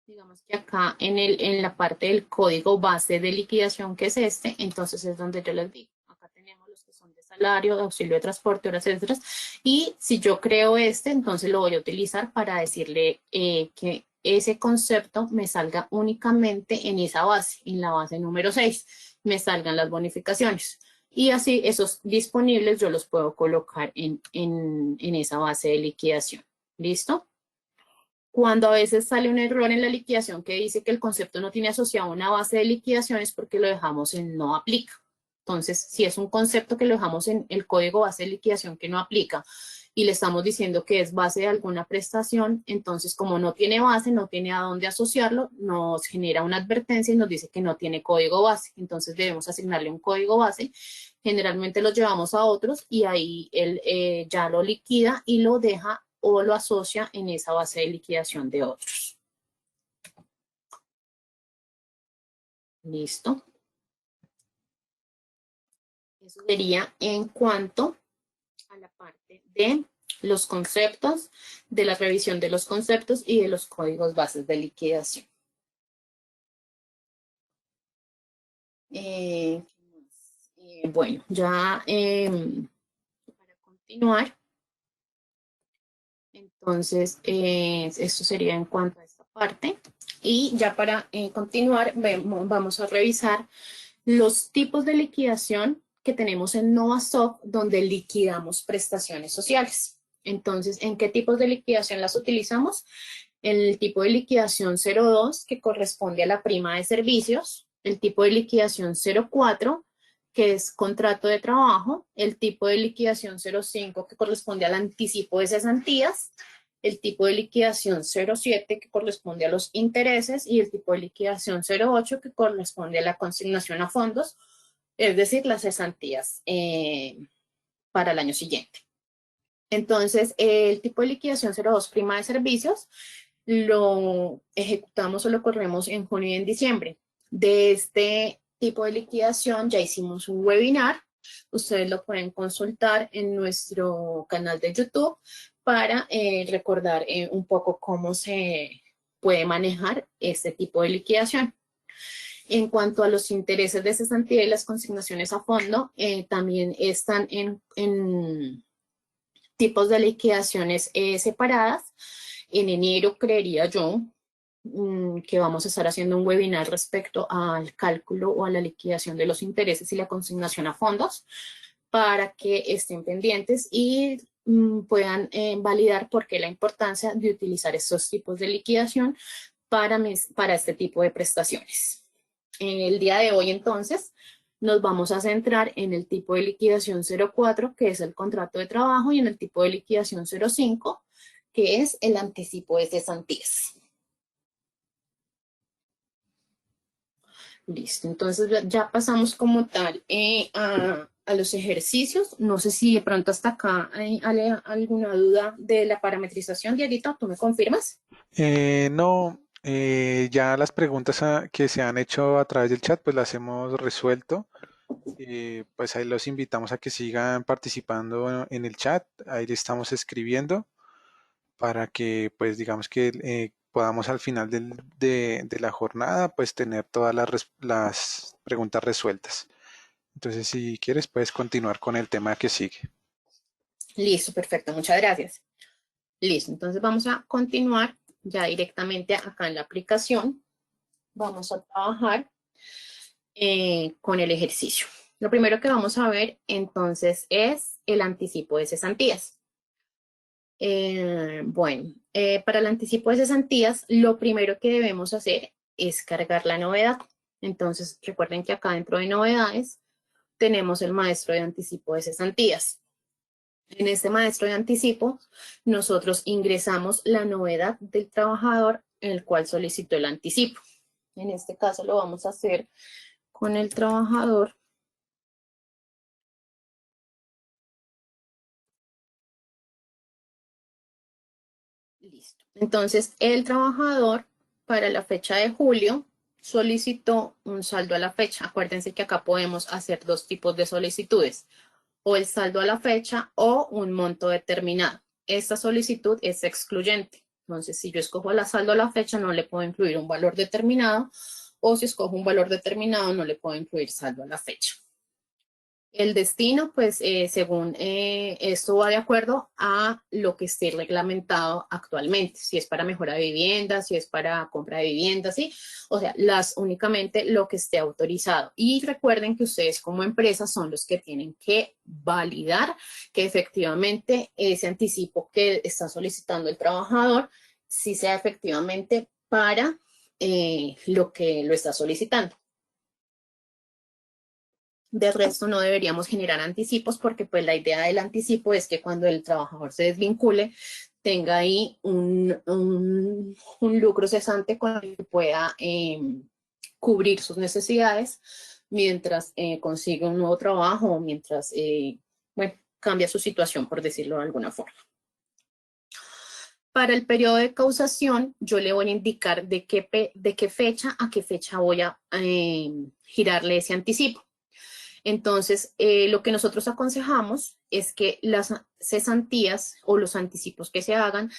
Digamos que acá en la parte del código base de liquidación, que es este, entonces es donde yo les digo. Acá tenemos los que son de salario, de auxilio de transporte, horas extras. Y si yo creo este, entonces lo voy a utilizar para decirle que ese concepto me salga únicamente en esa base, en la base número 6, me salgan las bonificaciones. Y así esos disponibles yo los puedo colocar en esa base de liquidación. ¿Listo? Cuando a veces sale un error en la liquidación que dice que el concepto no tiene asociado una base de liquidación es porque lo dejamos en no aplica. Entonces, si es un concepto que lo dejamos en el código base de liquidación que no aplica y le estamos diciendo que es base de alguna prestación, entonces como no tiene base, no tiene a dónde asociarlo, nos genera una advertencia y nos dice que no tiene código base. Entonces debemos asignarle un código base. Generalmente lo llevamos a otros y ahí él ya lo liquida y lo deja o lo asocia en esa base de liquidación de otros. Listo. Eso sería en cuanto a la parte de los conceptos, de la revisión de los conceptos y de los códigos bases de liquidación. Bueno, ya para continuar, entonces esto sería en cuanto a esta parte. Y ya para continuar, vamos a revisar los tipos de liquidación que tenemos en Novasoft, donde liquidamos prestaciones sociales. Entonces, ¿en qué tipos de liquidación las utilizamos? El tipo de liquidación 02, que corresponde a la prima de servicios. el tipo de liquidación 04, que es contrato de trabajo, el tipo de liquidación 05, que corresponde al anticipo de cesantías, el tipo de liquidación 07, que corresponde a los intereses, y el tipo de liquidación 08, que corresponde a la consignación a fondos, es decir, las cesantías para el año siguiente. Entonces, el tipo de liquidación 02, prima de servicios, lo ejecutamos o lo corremos en junio y en diciembre. De este tipo de liquidación ya hicimos un webinar. Ustedes lo pueden consultar en nuestro canal de YouTube para recordar un poco cómo se puede manejar este tipo de liquidación. En cuanto a los intereses de cesantía y las consignaciones a fondo, también están en tipos de liquidaciones separadas. En enero, creería yo, que vamos a estar haciendo un webinar respecto al cálculo o a la liquidación de los intereses y la consignación a fondos para que estén pendientes y puedan validar por qué la importancia de utilizar estos tipos de liquidación para este tipo de prestaciones. El día de hoy, entonces, nos vamos a centrar en el tipo de liquidación 04, que es el contrato de trabajo, y en el tipo de liquidación 05, que es el anticipo de cesantías. Listo, entonces ya pasamos como tal a los ejercicios. No sé si de pronto hasta acá hay alguna duda de la parametrización, Dieguito, ¿tú me confirmas? No, ya las preguntas que se han hecho a través del chat, pues las hemos resuelto. Pues ahí los invitamos a que sigan participando en el chat. Ahí le estamos escribiendo para que, pues digamos que podamos al final de la jornada, pues tener todas las preguntas resueltas. Entonces, si quieres, puedes continuar con el tema que sigue. Listo, perfecto, muchas gracias. Listo, entonces vamos a continuar ya directamente acá en la aplicación. Vamos a trabajar con el ejercicio. Lo primero que vamos a ver entonces es el anticipo de cesantías. Para el anticipo de cesantías, lo primero que debemos hacer es cargar la novedad. Entonces, recuerden que acá dentro de novedades tenemos el maestro de anticipo de cesantías. En este maestro de anticipo, nosotros ingresamos la novedad del trabajador en el cual solicitó el anticipo. En este caso lo vamos a hacer con el trabajador. Listo. Entonces, el trabajador para la fecha de julio solicitó un saldo a la fecha. Acuérdense que acá podemos hacer dos tipos de solicitudes, o el saldo a la fecha o un monto determinado. Esta solicitud es excluyente. Entonces, si yo escojo la saldo a la fecha, no le puedo incluir un valor determinado, o si escojo un valor determinado, no le puedo incluir saldo a la fecha. El destino, pues, según esto va de acuerdo a lo que esté reglamentado actualmente, si es para mejora de vivienda, si es para compra de vivienda, ¿sí? O sea, únicamente lo que esté autorizado. Y recuerden que ustedes como empresa son los que tienen que validar que efectivamente ese anticipo que está solicitando el trabajador, sí sea efectivamente para lo que lo está solicitando. De resto, no deberíamos generar anticipos porque pues la idea del anticipo es que cuando el trabajador se desvincule, tenga ahí un lucro cesante con el que pueda cubrir sus necesidades mientras consigue un nuevo trabajo o mientras cambia su situación, por decirlo de alguna forma. Para el periodo de causación, yo le voy a indicar de qué fecha a qué fecha voy a girarle ese anticipo. Entonces, lo que nosotros aconsejamos es que las cesantías o los anticipos que se hagan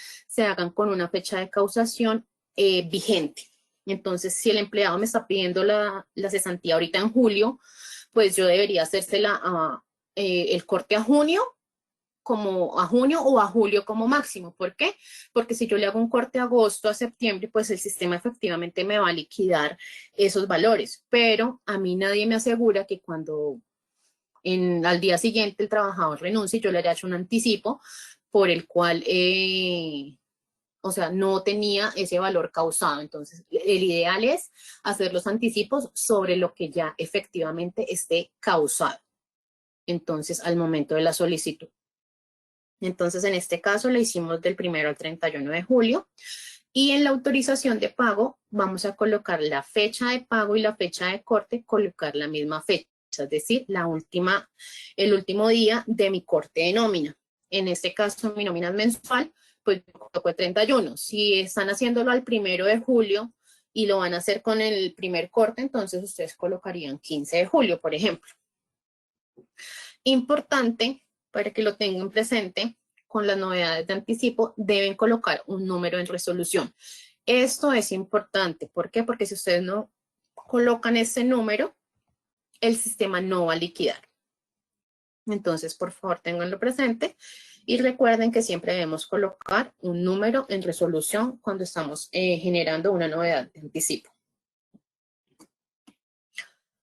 con una fecha de causación vigente. Entonces, si el empleado me está pidiendo la cesantía ahorita en julio, pues yo debería hacérsela el corte a junio, como a junio o a julio como máximo. ¿Por qué? Porque si yo le hago un corte a agosto a septiembre, pues el sistema efectivamente me va a liquidar esos valores, pero a mí nadie me asegura que cuando al día siguiente el trabajador renuncie, yo le haya hecho un anticipo por el cual o sea, no tenía ese valor causado. Entonces, el ideal es hacer los anticipos sobre lo que ya efectivamente esté causado. Entonces, al momento de la solicitud. Entonces, en este caso, lo hicimos del 1 al 31 de julio. Y en la autorización de pago, vamos a colocar la fecha de pago y la fecha de corte, colocar la misma fecha, es decir, el último día de mi corte de nómina. En este caso, mi nómina es mensual, pues coloco el 31. Si están haciéndolo al 1 de julio y lo van a hacer con el primer corte, entonces ustedes colocarían 15 de julio, por ejemplo. Importante, para que lo tengan presente, con las novedades de anticipo, deben colocar un número en resolución. Esto es importante. ¿Por qué? Porque si ustedes no colocan ese número, el sistema no va a liquidar. Entonces, por favor, ténganlo presente y recuerden que siempre debemos colocar un número en resolución cuando estamos generando una novedad de anticipo.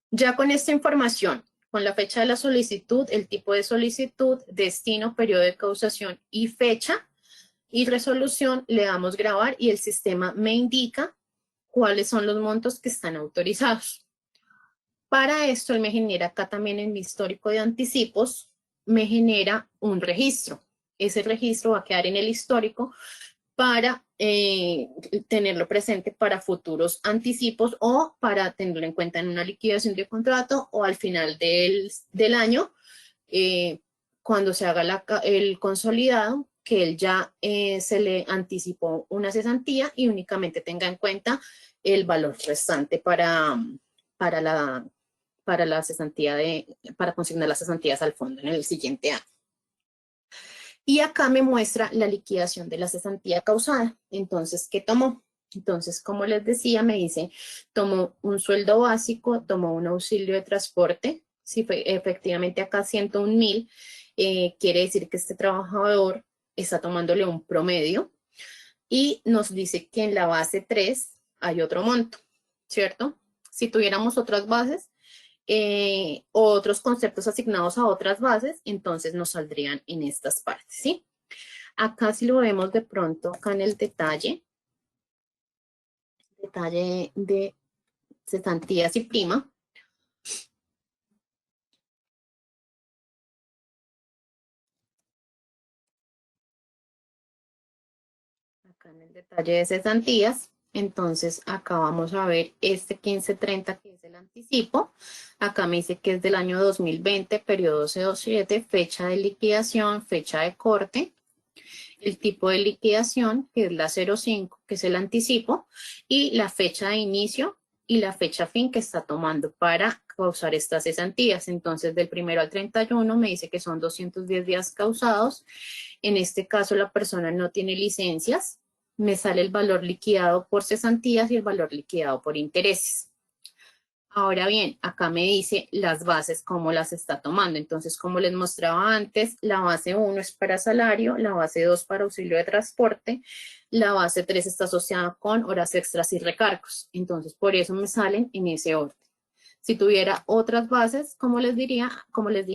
Ya con esta información, con la fecha de la solicitud, el tipo de solicitud, destino, periodo de causación y fecha y resolución, le damos grabar y el sistema me indica cuáles son los montos que están autorizados. Para esto, él me genera acá también en mi histórico de anticipos, me genera un registro. Ese registro va a quedar en el histórico para tenerlo presente para futuros anticipos o para tenerlo en cuenta en una liquidación de contrato o al final del año, cuando se haga el consolidado, que él ya se le anticipó una cesantía y únicamente tenga en cuenta el valor restante para la cesantía para consignar las cesantías al fondo en el siguiente año. Y acá me muestra la liquidación de la cesantía causada. Entonces, ¿qué tomó? Entonces, como les decía, me dice, tomó un sueldo básico, tomó un auxilio de transporte. Si fue efectivamente acá 101,000, quiere decir que este trabajador está tomándole un promedio. Y nos dice que en la base 3 hay otro monto, ¿cierto? Si tuviéramos otras bases, otros conceptos asignados a otras bases, entonces nos saldrían en estas partes, ¿sí? Acá si lo vemos de pronto, acá en el detalle de cesantías y prima. Acá en el detalle de cesantías, entonces acá vamos a ver este 1530 que es el anticipo. Acá me dice que es del año 2020, periodo C27, fecha de liquidación, fecha de corte, el tipo de liquidación, que es la 05, que es el anticipo, y la fecha de inicio y la fecha fin que está tomando para causar estas cesantías. Entonces, del 1 al 31 me dice que son 210 días causados. En este caso, la persona no tiene licencias. Me sale el valor liquidado por cesantías y el valor liquidado por intereses. Ahora bien, acá me dice las bases, cómo las está tomando. Entonces, como les mostraba antes, la base 1 es para salario, la base 2 para auxilio de transporte, la base 3 está asociada con horas extras y recargos. Entonces, por eso me salen en ese orden. Si tuviera otras bases, como les dije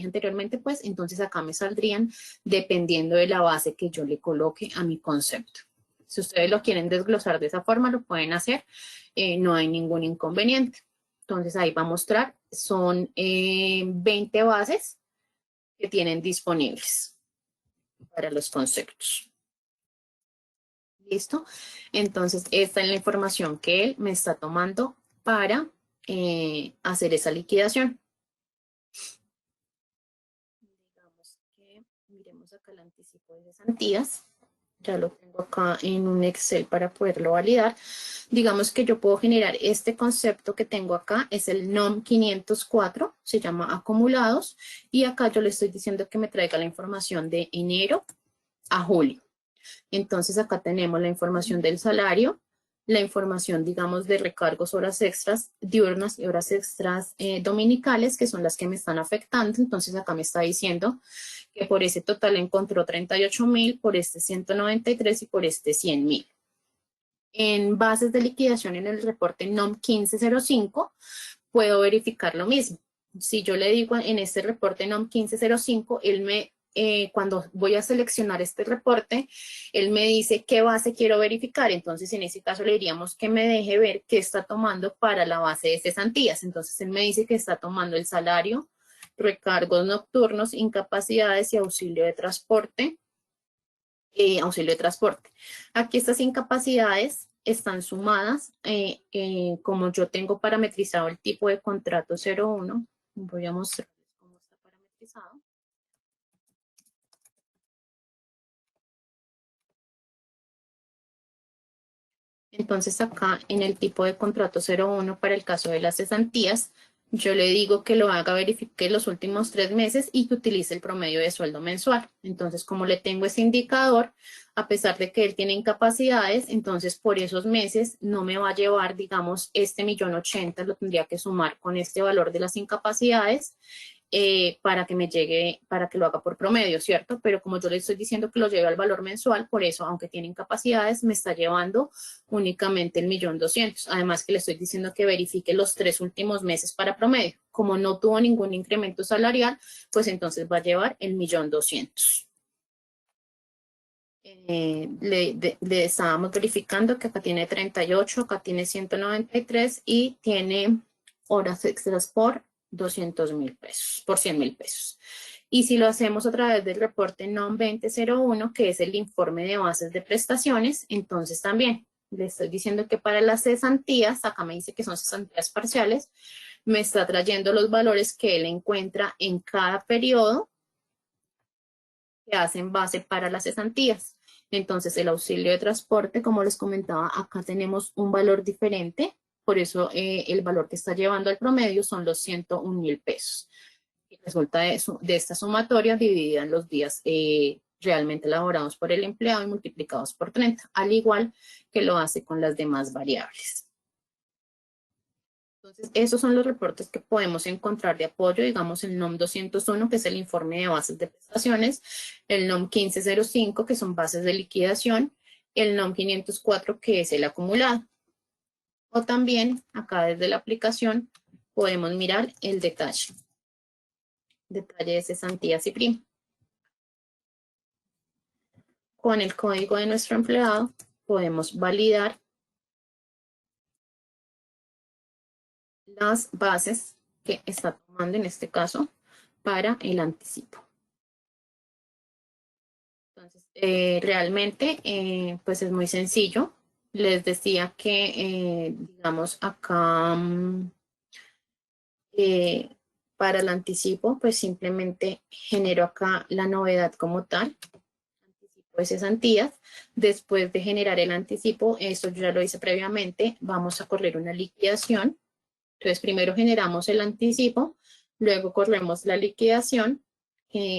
anteriormente, pues entonces acá me saldrían dependiendo de la base que yo le coloque a mi concepto. Si ustedes lo quieren desglosar de esa forma, lo pueden hacer, no hay ningún inconveniente. Entonces ahí va a mostrar, son 20 bases que tienen disponibles para los conceptos. ¿Listo? Entonces esta es la información que él me está tomando para hacer esa liquidación. Digamos que miremos acá el anticipo de cesantías. Ya lo tengo acá en un Excel para poderlo validar. Digamos que yo puedo generar este concepto que tengo acá, es el NOM 504, se llama acumulados, y acá yo le estoy diciendo que me traiga la información de enero a julio. Entonces acá tenemos la información del salario, la información, digamos, de recargos, horas extras diurnas y horas extras dominicales, que son las que me están afectando. Entonces acá me está diciendo que por ese total encontró 38,000, por este 193 y por este 100,000. En bases de liquidación en el reporte NOM 1505 puedo verificar lo mismo. Si yo le digo en este reporte NOM 1505, él me cuando voy a seleccionar este reporte, él me dice qué base quiero verificar. Entonces, en ese caso le diríamos que me deje ver qué está tomando para la base de cesantías. Entonces, él me dice que está tomando el salario, recargos nocturnos, incapacidades y auxilio de transporte. Aquí estas incapacidades están sumadas, como yo tengo parametrizado el tipo de contrato 01, voy a mostrarles cómo está parametrizado. Entonces acá en el tipo de contrato 01 para el caso de las cesantías, yo le digo que lo haga, verifique los últimos 3 meses y que utilice el promedio de sueldo mensual. Entonces, como le tengo ese indicador, a pesar de que él tiene incapacidades, entonces por esos meses no me va a llevar, digamos, este 1.080.000, lo tendría que sumar con este valor de las incapacidades para que me llegue, para que lo haga por promedio, ¿cierto? Pero como yo le estoy diciendo que lo lleve al valor mensual, por eso, aunque tiene incapacidades, me está llevando únicamente el 1.200.000. Además que le estoy diciendo que verifique los 3 últimos meses para promedio. Como no tuvo ningún incremento salarial, pues entonces va a llevar el 1.200.000. Le estábamos verificando que acá tiene 38, acá tiene 193 y tiene horas extras por 200.000 pesos, por 100.000 pesos. Y si lo hacemos a través del reporte NOM 2001, que es el informe de bases de prestaciones, entonces también le estoy diciendo que para las cesantías, acá me dice que son cesantías parciales, me está trayendo los valores que él encuentra en cada periodo que hacen base para las cesantías. Entonces, el auxilio de transporte, como les comentaba, acá tenemos un valor diferente, por eso el valor que está llevando al promedio son los 101.000 pesos. Y resulta de esta sumatoria dividida en los días realmente elaborados por el empleado y multiplicados por 30, al igual que lo hace con las demás variables. Entonces, esos son los reportes que podemos encontrar de apoyo, digamos el NOM 201, que es el informe de bases de prestaciones, el NOM 1505, que son bases de liquidación, el NOM 504, que es el acumulado. O también, acá desde la aplicación, podemos mirar el detalle de cesantías y prima. Con el código de nuestro empleado, podemos validar las bases que está tomando en este caso para el anticipo. Entonces, realmente, pues es muy sencillo. Les decía que, digamos, acá para el anticipo, pues simplemente genero acá la novedad como tal, anticipo de cesantías. Después de generar el anticipo, esto yo ya lo hice previamente, vamos a correr una liquidación. Entonces, primero generamos el anticipo, luego corremos la liquidación.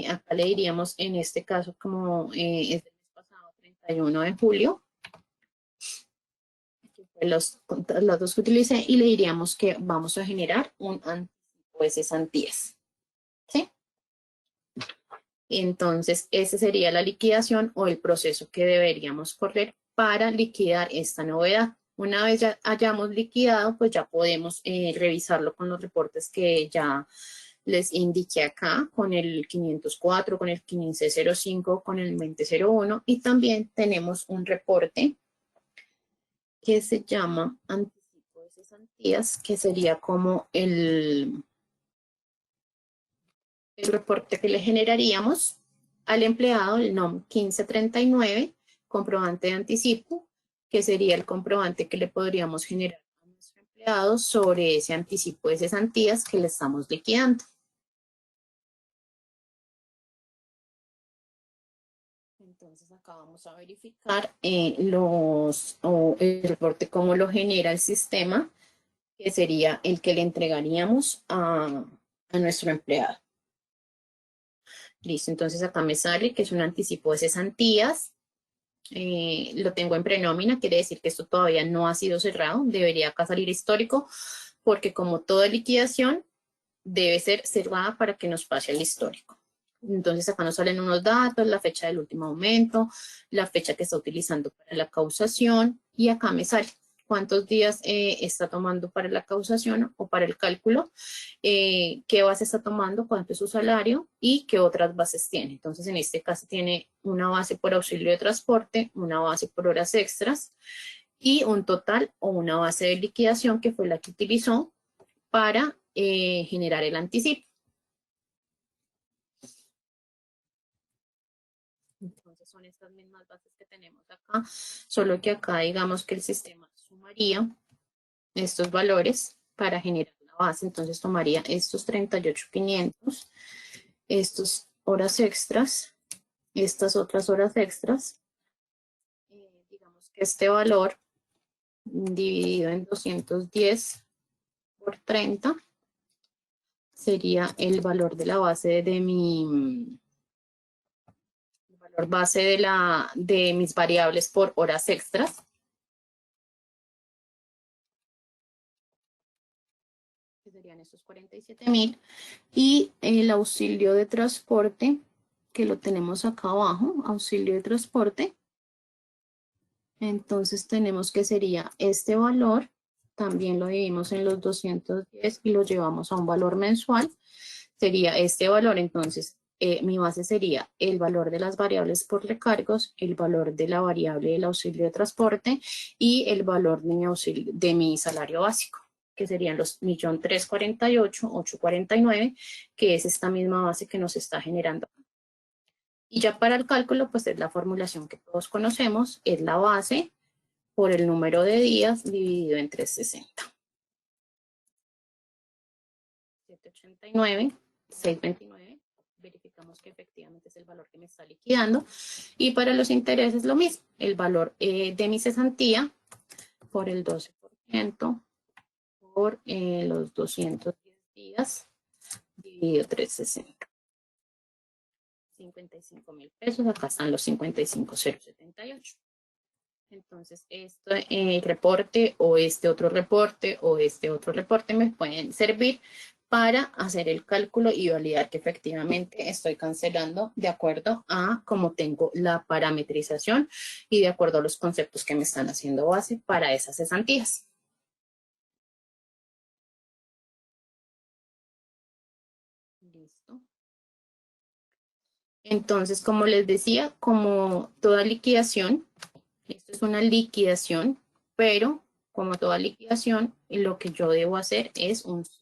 Acá le diríamos, en este caso, como es del mes pasado, 31 de julio, los dos que utilicé, y le diríamos que vamos a generar un anticipo de cesantías. ¿Sí? Entonces, esa sería la liquidación o el proceso que deberíamos correr para liquidar esta novedad. Una vez ya hayamos liquidado, pues ya podemos revisarlo con los reportes que ya les indiqué acá, con el 504, con el 1505, con el 2001, y también tenemos un reporte que se llama anticipo de cesantías, que sería como el reporte que le generaríamos al empleado, el NOM 1539, comprobante de anticipo, que sería el comprobante que le podríamos generar a nuestro empleado sobre ese anticipo de cesantías que le estamos liquidando. Entonces acá vamos a verificar el reporte cómo lo genera el sistema, que sería el que le entregaríamos a nuestro empleado. Listo, entonces acá me sale que es un anticipo de cesantías. Lo tengo en prenómina, quiere decir que esto todavía no ha sido cerrado. Debería acá salir histórico, porque como toda liquidación debe ser cerrada para que nos pase al histórico. Entonces acá nos salen unos datos, la fecha del último aumento, la fecha que está utilizando para la causación, y acá me sale cuántos días está tomando para la causación o para el cálculo, qué base está tomando, cuánto es su salario y qué otras bases tiene. Entonces, en este caso tiene una base por auxilio de transporte, una base por horas extras y un total o una base de liquidación que fue la que utilizó para generar el anticipo. Entonces son estas mismas bases que tenemos acá, solo que acá digamos que el sistema sumaría estos valores para generar la base. Entonces tomaría estos 38.500, estos horas extras, estas otras horas extras. Digamos que este valor dividido en 210 por 30 sería el valor de la base de mi valor base de mis variables por horas extras. Que serían estos 47.000. Y el auxilio de transporte, que lo tenemos acá abajo, auxilio de transporte. Entonces tenemos que sería este valor, también lo dividimos en los 210 y lo llevamos a un valor mensual. Sería este valor, entonces mi base sería el valor de las variables por recargos, el valor de la variable del auxilio de transporte y el valor de mi salario básico, que serían los 1.348.849, que es esta misma base que nos está generando. Y ya para el cálculo, pues es la formulación que todos conocemos, es la base por el número de días dividido en 360. 789, 629. Verificamos que efectivamente es el valor que me está liquidando. Y para los intereses lo mismo, el valor de mi cesantía por el 12% por los 210 días dividido 360. 55.000 pesos, acá están los 55.078. Entonces, este reporte o este otro reporte o este otro reporte me pueden servir para hacer el cálculo y validar que efectivamente estoy cancelando de acuerdo a cómo tengo la parametrización y de acuerdo a los conceptos que me están haciendo base para esas cesantías. Listo. Entonces, como les decía, como toda liquidación, esto es una liquidación, pero como toda liquidación, lo que yo debo hacer es un cierre.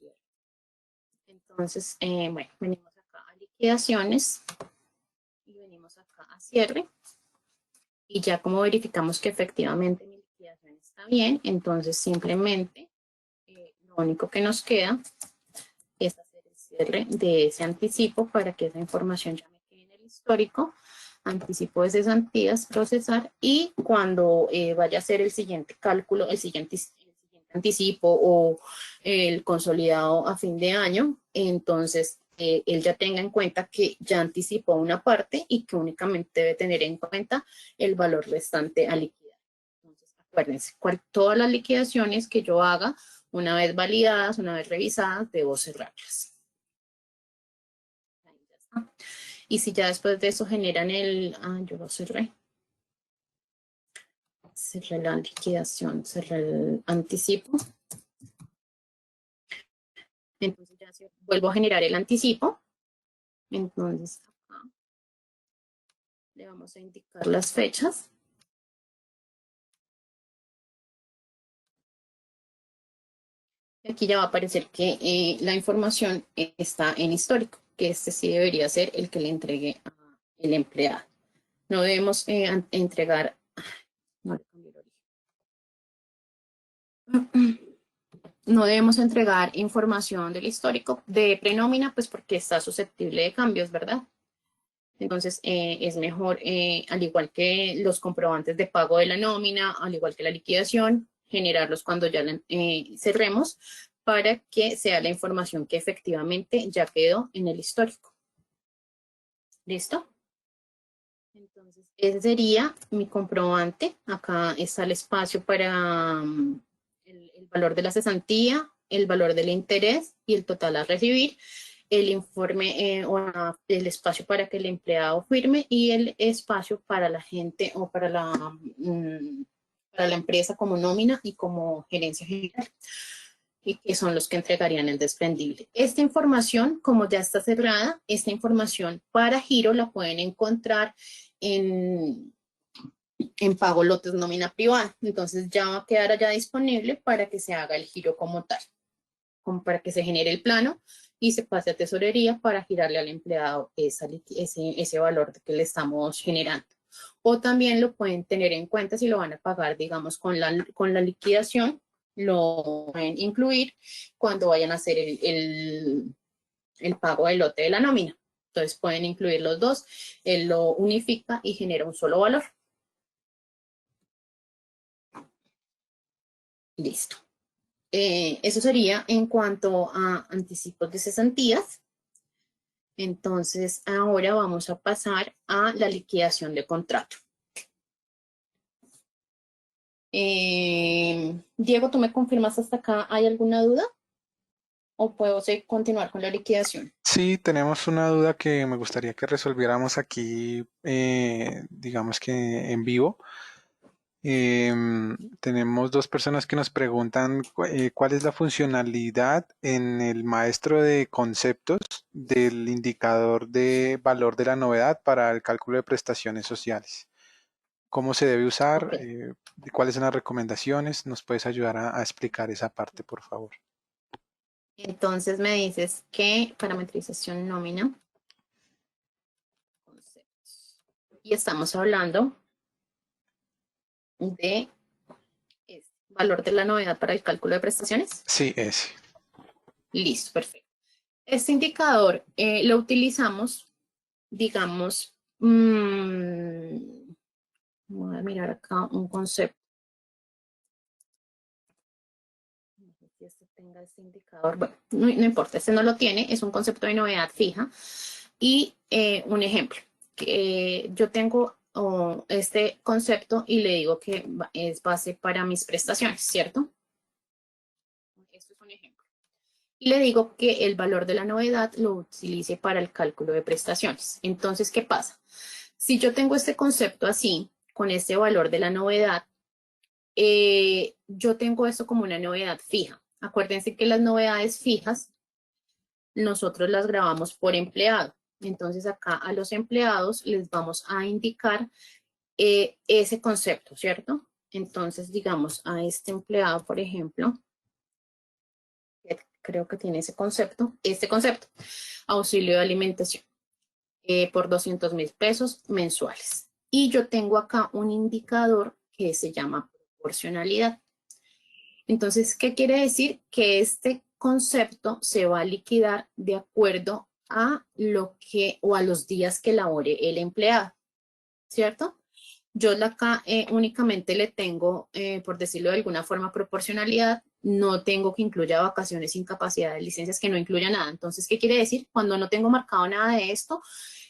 Entonces, bueno, venimos acá a liquidaciones y venimos acá a cierre. Y ya como verificamos que efectivamente mi liquidación está bien, entonces simplemente lo único que nos queda es hacer el cierre de ese anticipo para que esa información ya me quede en el histórico. Anticipo de cesantías, procesar y cuando vaya a hacer el siguiente cálculo, el siguiente anticipo o el consolidado a fin de año, entonces él ya tenga en cuenta que ya anticipó una parte y que únicamente debe tener en cuenta el valor restante a liquidar. Entonces, acuérdense, todas las liquidaciones que yo haga, una vez validadas, una vez revisadas, debo cerrarlas. Ahí ya está. Y si ya después de eso generan yo lo cerré. Cerré la liquidación, cerré el anticipo. Entonces ya vuelvo a generar el anticipo. Entonces acá le vamos a indicar las fechas. Y aquí ya va a aparecer que la información está en histórico, que este sí debería ser el que le entregue al empleado. No debemos entregar... No le cambié el origen. No debemos entregar información del histórico de prenómina, pues porque está susceptible de cambios, ¿verdad? Entonces, es mejor, al igual que los comprobantes de pago de la nómina, al igual que la liquidación, generarlos cuando ya cerremos para que sea la información que efectivamente ya quedó en el histórico. ¿Listo? Entonces, ese sería mi comprobante. Acá está el espacio para el valor de la cesantía, el valor del interés y el total a recibir, el informe o el espacio para que el empleado firme y el espacio para la gente o para para la empresa como nómina y como gerencia general, y que son los que entregarían el desprendible. Esta información, como ya está cerrada, esta información para giro la pueden encontrar en pago lotes nómina privada. Entonces ya va a quedar allá disponible para que se haga el giro como tal, como para que se genere el plano y se pase a tesorería para girarle al empleado ese valor que le estamos generando. O también lo pueden tener en cuenta si lo van a pagar, digamos, con la liquidación, lo pueden incluir cuando vayan a hacer el pago del lote de la nómina. Entonces pueden incluir los dos, él lo unifica y genera un solo valor. Listo. Eso sería en cuanto a anticipos de cesantías. Entonces, ahora vamos a pasar a la liquidación de contrato. Diego, ¿tú me confirmas hasta acá? ¿Hay alguna duda? ¿O puedo continuar con la liquidación? Sí, tenemos una duda que me gustaría que resolviéramos aquí, digamos que en vivo. Tenemos dos personas que nos preguntan cuál es la funcionalidad en el maestro de conceptos del indicador de valor de la novedad para el cálculo de prestaciones sociales. ¿Cómo se debe usar? Ok. ¿Cuáles son las recomendaciones? ¿Nos puedes ayudar a explicar esa parte, por favor? Entonces me dices que parametrización nómina. Conceptos. Y estamos hablando de valor de la novedad para el cálculo de prestaciones. Sí, ese. Listo, perfecto. Este indicador lo utilizamos, digamos, voy a mirar acá un concepto. No sé si este tenga este indicador. Bueno, no importa, este no lo tiene, es un concepto de novedad fija. Y un ejemplo, que yo tengo este concepto y le digo que es base para mis prestaciones, ¿cierto? Esto es un ejemplo. Y le digo que el valor de la novedad lo utilice para el cálculo de prestaciones. Entonces, ¿qué pasa? Si yo tengo este concepto así, con este valor de la novedad, yo tengo esto como una novedad fija. Acuérdense que las novedades fijas nosotros las grabamos por empleado. Entonces acá a los empleados les vamos a indicar ese concepto, ¿cierto? Entonces, digamos, a este empleado, por ejemplo, que creo que tiene ese concepto, este concepto, auxilio de alimentación, por 200.000 pesos mensuales. Y yo tengo acá un indicador que se llama proporcionalidad. Entonces, ¿qué quiere decir? Que este concepto se va a liquidar de acuerdo a lo que o a los días que labore el empleado, ¿cierto? Yo acá únicamente le tengo, por decirlo de alguna forma, proporcionalidad. No tengo que incluya vacaciones, incapacidades, licencias, que no incluya nada. Entonces, ¿qué quiere decir? Cuando no tengo marcado nada de esto,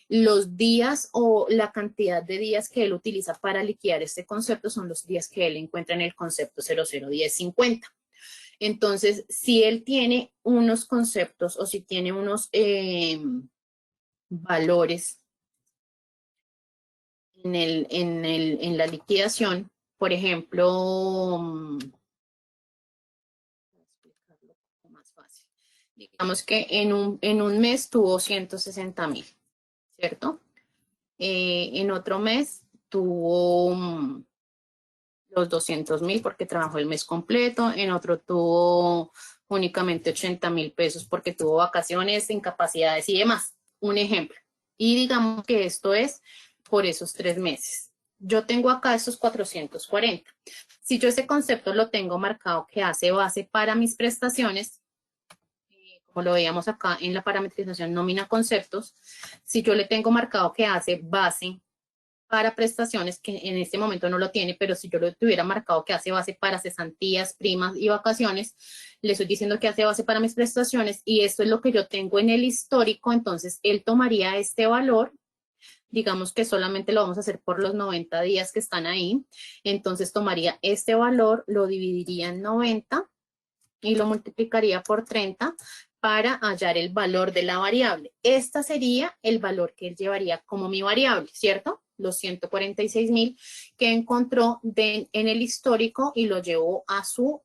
los días o la cantidad de días que él utiliza para liquidar este concepto son los días que él encuentra en el concepto 001050. Entonces, si él tiene unos conceptos o si tiene unos valores en la liquidación, por ejemplo, voy a explicarlo un poco más fácil. Digamos que en un mes tuvo 160.000, ¿cierto? En otro mes tuvo los 200.000 porque trabajó el mes completo, en otro tuvo únicamente 80.000 pesos porque tuvo vacaciones, incapacidades y demás. Un ejemplo. Y digamos que esto es por esos 3 meses. Yo tengo acá esos 440. Si yo ese concepto lo tengo marcado que hace base para mis prestaciones, como lo veíamos acá en la parametrización nómina conceptos, si yo le tengo marcado que hace base para prestaciones, que en este momento no lo tiene, pero si yo lo tuviera marcado que hace base para cesantías, primas y vacaciones, le estoy diciendo que hace base para mis prestaciones y esto es lo que yo tengo en el histórico, entonces él tomaría este valor, digamos que solamente lo vamos a hacer por los 90 días que están ahí, entonces tomaría este valor, lo dividiría en 90 y lo multiplicaría por 30 para hallar el valor de la variable. Esta sería el valor que él llevaría como mi variable, ¿cierto? los 146.000 que encontró en el histórico y lo llevó a su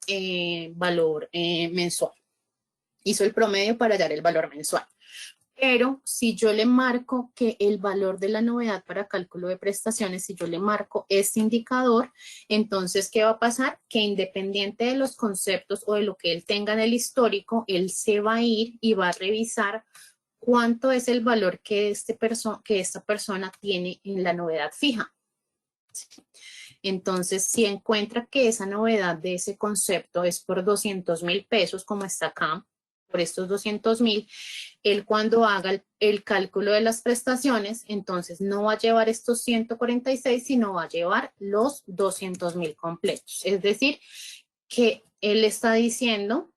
valor mensual. Hizo el promedio para hallar el valor mensual. Pero si yo le marco que el valor de la novedad para cálculo de prestaciones, si yo le marco este indicador, entonces, ¿qué va a pasar? Que independiente de los conceptos o de lo que él tenga en el histórico, él se va a ir y va a revisar cuánto es el valor que esta persona tiene en la novedad fija. Entonces, si encuentra que esa novedad de ese concepto es por 200.000 pesos, como está acá, por estos 200.000, él cuando haga el cálculo de las prestaciones, entonces no va a llevar estos 146, sino va a llevar los 200.000 completos. Es decir, que él está diciendo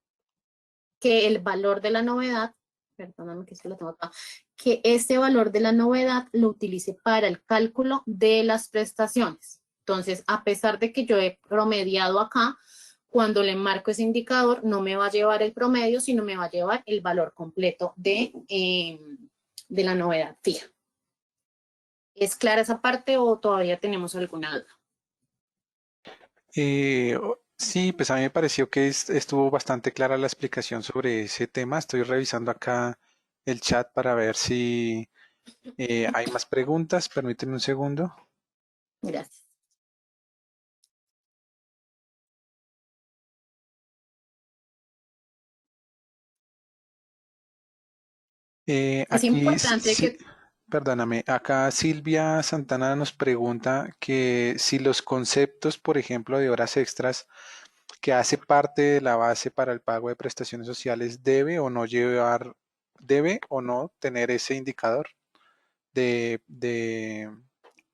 que el valor de la novedad, perdóname que se lo tengo acá, que este valor de la novedad lo utilice para el cálculo de las prestaciones. Entonces, a pesar de que yo he promediado acá, cuando le marco ese indicador, no me va a llevar el promedio, sino me va a llevar el valor completo de la novedad fija. ¿Es clara esa parte o todavía tenemos alguna duda? Sí, pues a mí me pareció que estuvo bastante clara la explicación sobre ese tema. Estoy revisando acá el chat para ver si hay más preguntas. Permíteme un segundo. Gracias. Es Aquí, importante que perdóname, acá Silvia Santana nos pregunta que si los conceptos, por ejemplo, de horas extras, que hace parte de la base para el pago de prestaciones sociales, debe o no tener ese indicador de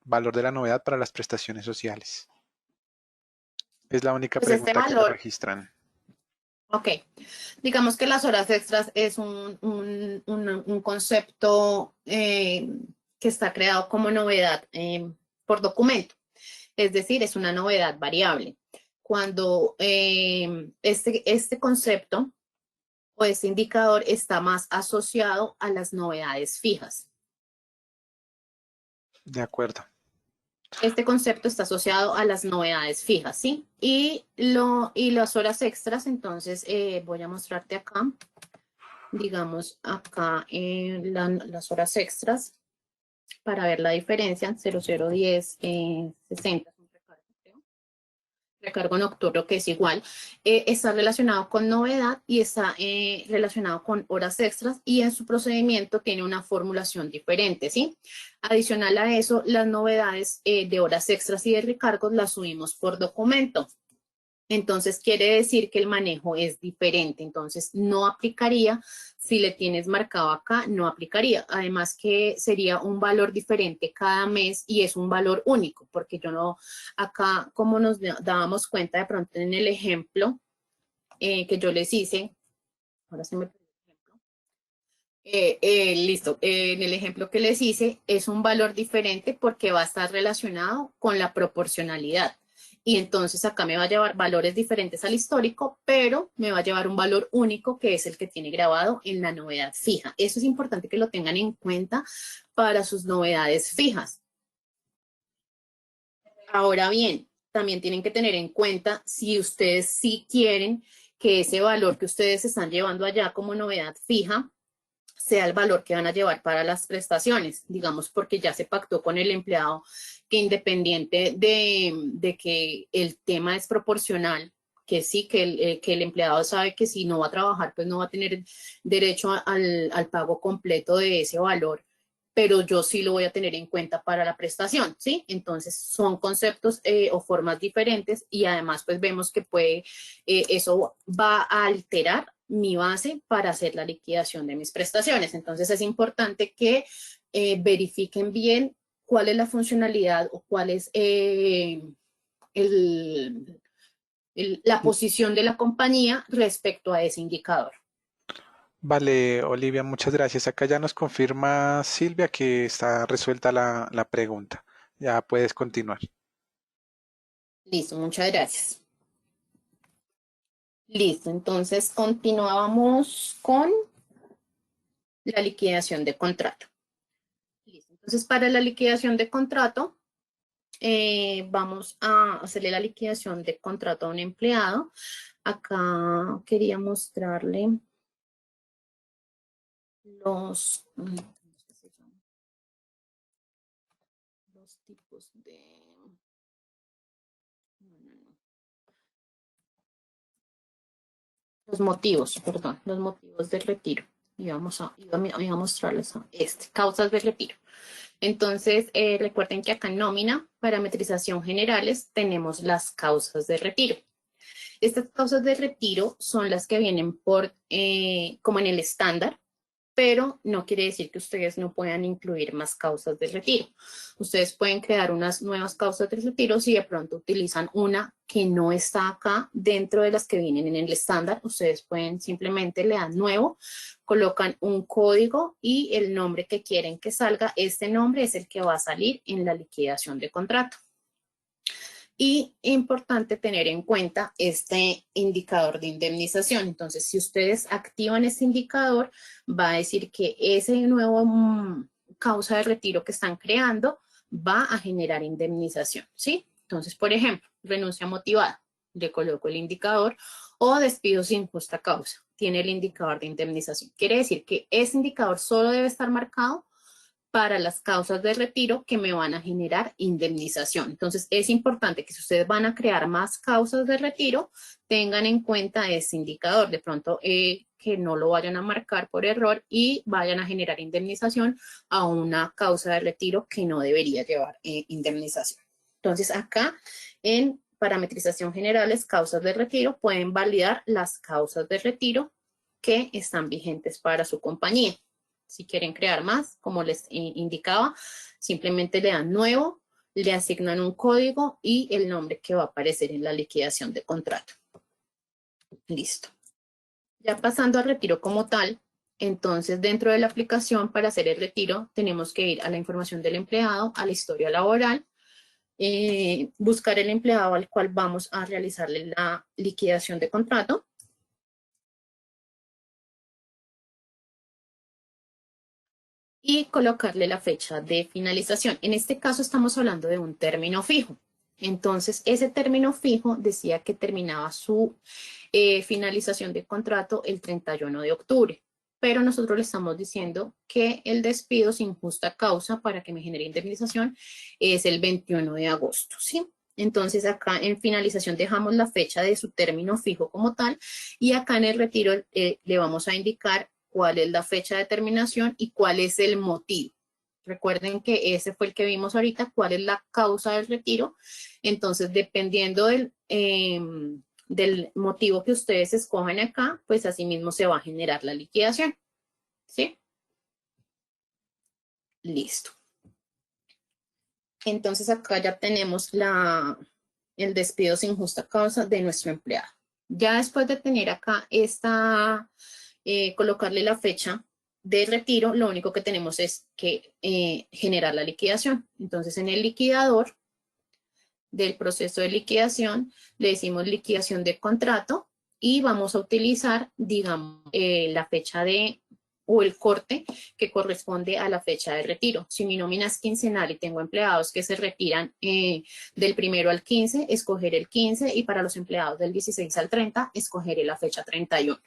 valor de la novedad para las prestaciones sociales. Es la única pues este pregunta que me valor, registran. ok, digamos que las horas extras es un concepto que está creado como novedad por documento, es decir, es una novedad variable. Cuando este concepto o este indicador está más asociado a las novedades fijas. De acuerdo. Este concepto está asociado a las novedades fijas, ¿sí? Y las horas extras, entonces voy a mostrarte acá, digamos acá las horas extras para ver la diferencia, 0010, 60, es un recargo, creo. Recargo nocturno que es igual, está relacionado con novedad y está relacionado con horas extras y en su procedimiento tiene una formulación diferente, ¿sí? Adicional a eso, las novedades de horas extras y de recargos las subimos por documento. Entonces quiere decir que el manejo es diferente, entonces no aplicaría, si le tienes marcado acá, no aplicaría. Además que sería un valor diferente cada mes y es un valor único, porque yo no, acá como nos dábamos cuenta de pronto en el ejemplo que yo les hice, ahora se me perdió el ejemplo. Listo, en el ejemplo que les hice es un valor diferente porque va a estar relacionado con la proporcionalidad. Y entonces acá me va a llevar valores diferentes al histórico, pero me va a llevar un valor único que es el que tiene grabado en la novedad fija. Eso es importante que lo tengan en cuenta para sus novedades fijas. Ahora bien, también tienen que tener en cuenta si ustedes sí quieren que ese valor que ustedes están llevando allá como novedad fija sea el valor que van a llevar para las prestaciones, digamos, porque ya se pactó con el empleado que independiente de que el tema es proporcional, que sí, que el empleado sabe que si no va a trabajar, pues no va a tener derecho al pago completo de ese valor, pero yo sí lo voy a tener en cuenta para la prestación, ¿sí? Entonces son conceptos o formas diferentes y además pues vemos que eso va a alterar mi base para hacer la liquidación de mis prestaciones. Entonces es importante que verifiquen bien cuál es la funcionalidad o cuál es el, la posición de la compañía respecto a ese indicador. Vale, Olivia, muchas gracias. Acá ya nos confirma Silvia que está resuelta la pregunta. Ya puedes continuar. Listo, muchas gracias. Listo, entonces continuamos con la liquidación de contrato. Listo. Entonces, para la liquidación de contrato, vamos a hacerle la liquidación de contrato a un empleado. Acá quería mostrarle los, los tipos de... Los motivos, perdón, los motivos del retiro. Iba a mostrarles causas de retiro. Entonces, recuerden que acá en nómina, parametrización generales, tenemos las causas de retiro. Estas causas de retiro son las que vienen como en el estándar, pero no quiere decir que ustedes no puedan incluir más causas de retiro. Ustedes pueden crear unas nuevas causas de retiro si de pronto utilizan una que no está acá dentro de las que vienen en el estándar. Ustedes pueden simplemente le dan nuevo, colocan un código y el nombre que quieren que salga. Este nombre es el que va a salir en la liquidación de contrato. Y importante tener en cuenta este indicador de indemnización. Entonces, si ustedes activan este indicador, va a decir que ese nuevo causa de retiro que están creando va a generar indemnización, ¿sí? Entonces, por ejemplo, renuncia motivada, le coloco el indicador, o despido sin justa causa, tiene el indicador de indemnización. Quiere decir que ese indicador solo debe estar marcado para las causas de retiro que me van a generar indemnización. Entonces, es importante que si ustedes van a crear más causas de retiro, tengan en cuenta ese indicador. De pronto, que no lo vayan a marcar por error y vayan a generar indemnización a una causa de retiro que no debería llevar indemnización. Entonces, acá en parametrización generales, causas de retiro, pueden validar las causas de retiro que están vigentes para su compañía. Si quieren crear más, como les indicaba, simplemente le dan nuevo, le asignan un código y el nombre que va a aparecer en la liquidación de contrato. Listo. Ya pasando al retiro como tal, entonces dentro de la aplicación para hacer el retiro tenemos que ir a la información del empleado, a la historia laboral, buscar el empleado al cual vamos a realizarle la liquidación de contrato. Y colocarle la fecha de finalización. En este caso estamos hablando de un término fijo. Entonces, ese término fijo decía que terminaba su finalización de contrato el 31 de octubre. Pero nosotros le estamos diciendo que el despido sin justa causa para que me genere indemnización es el 21 de agosto, ¿sí? Entonces, acá en finalización dejamos la fecha de su término fijo como tal y acá en el retiro le vamos a indicar cuál es la fecha de terminación y cuál es el motivo. Recuerden que ese fue el que vimos ahorita, cuál es la causa del retiro. Entonces, dependiendo del motivo que ustedes escogen acá, pues así mismo se va a generar la liquidación. ¿Sí? Listo. Entonces, acá ya tenemos el despido sin justa causa de nuestro empleado. Ya después de tener acá colocarle la fecha de retiro, lo único que tenemos es que generar la liquidación. Entonces, en el liquidador del proceso de liquidación, le decimos liquidación de contrato y vamos a utilizar, digamos, la fecha o el corte que corresponde a la fecha de retiro. Si mi nómina es quincenal y tengo empleados que se retiran del 1 al 15, escogeré el 15 y para los empleados del 16 al 30, escogeré la fecha 31.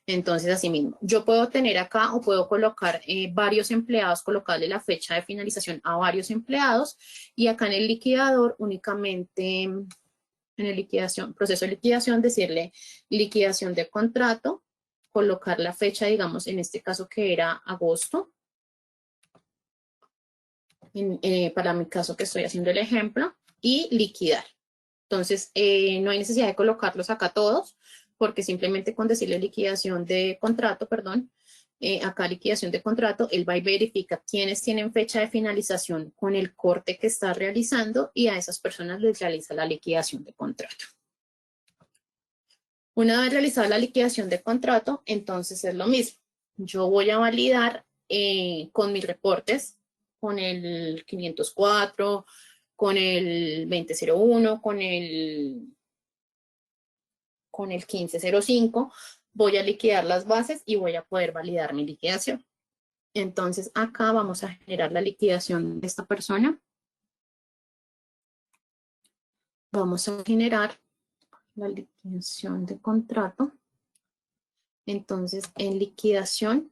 Entonces, así mismo, yo puedo tener acá o puedo colocar varios empleados, colocarle la fecha de finalización a varios empleados y acá en el liquidador únicamente, en el proceso de liquidación, decirle liquidación de contrato, colocar la fecha, digamos, en este caso que era agosto, para mi caso que estoy haciendo el ejemplo, y liquidar. Entonces, no hay necesidad de colocarlos acá todos, porque simplemente con decirle liquidación de contrato, perdón, acá liquidación de contrato, él va y verifica quiénes tienen fecha de finalización con el corte que está realizando y a esas personas les realiza la liquidación de contrato. Una vez realizada la liquidación de contrato, entonces es lo mismo. Yo voy a validar con mis reportes, con el 504, con el 2001, con el 1505, voy a liquidar las bases y voy a poder validar mi liquidación. Entonces acá vamos a generar la liquidación de esta persona. Vamos a generar la liquidación de contrato. Entonces en liquidación,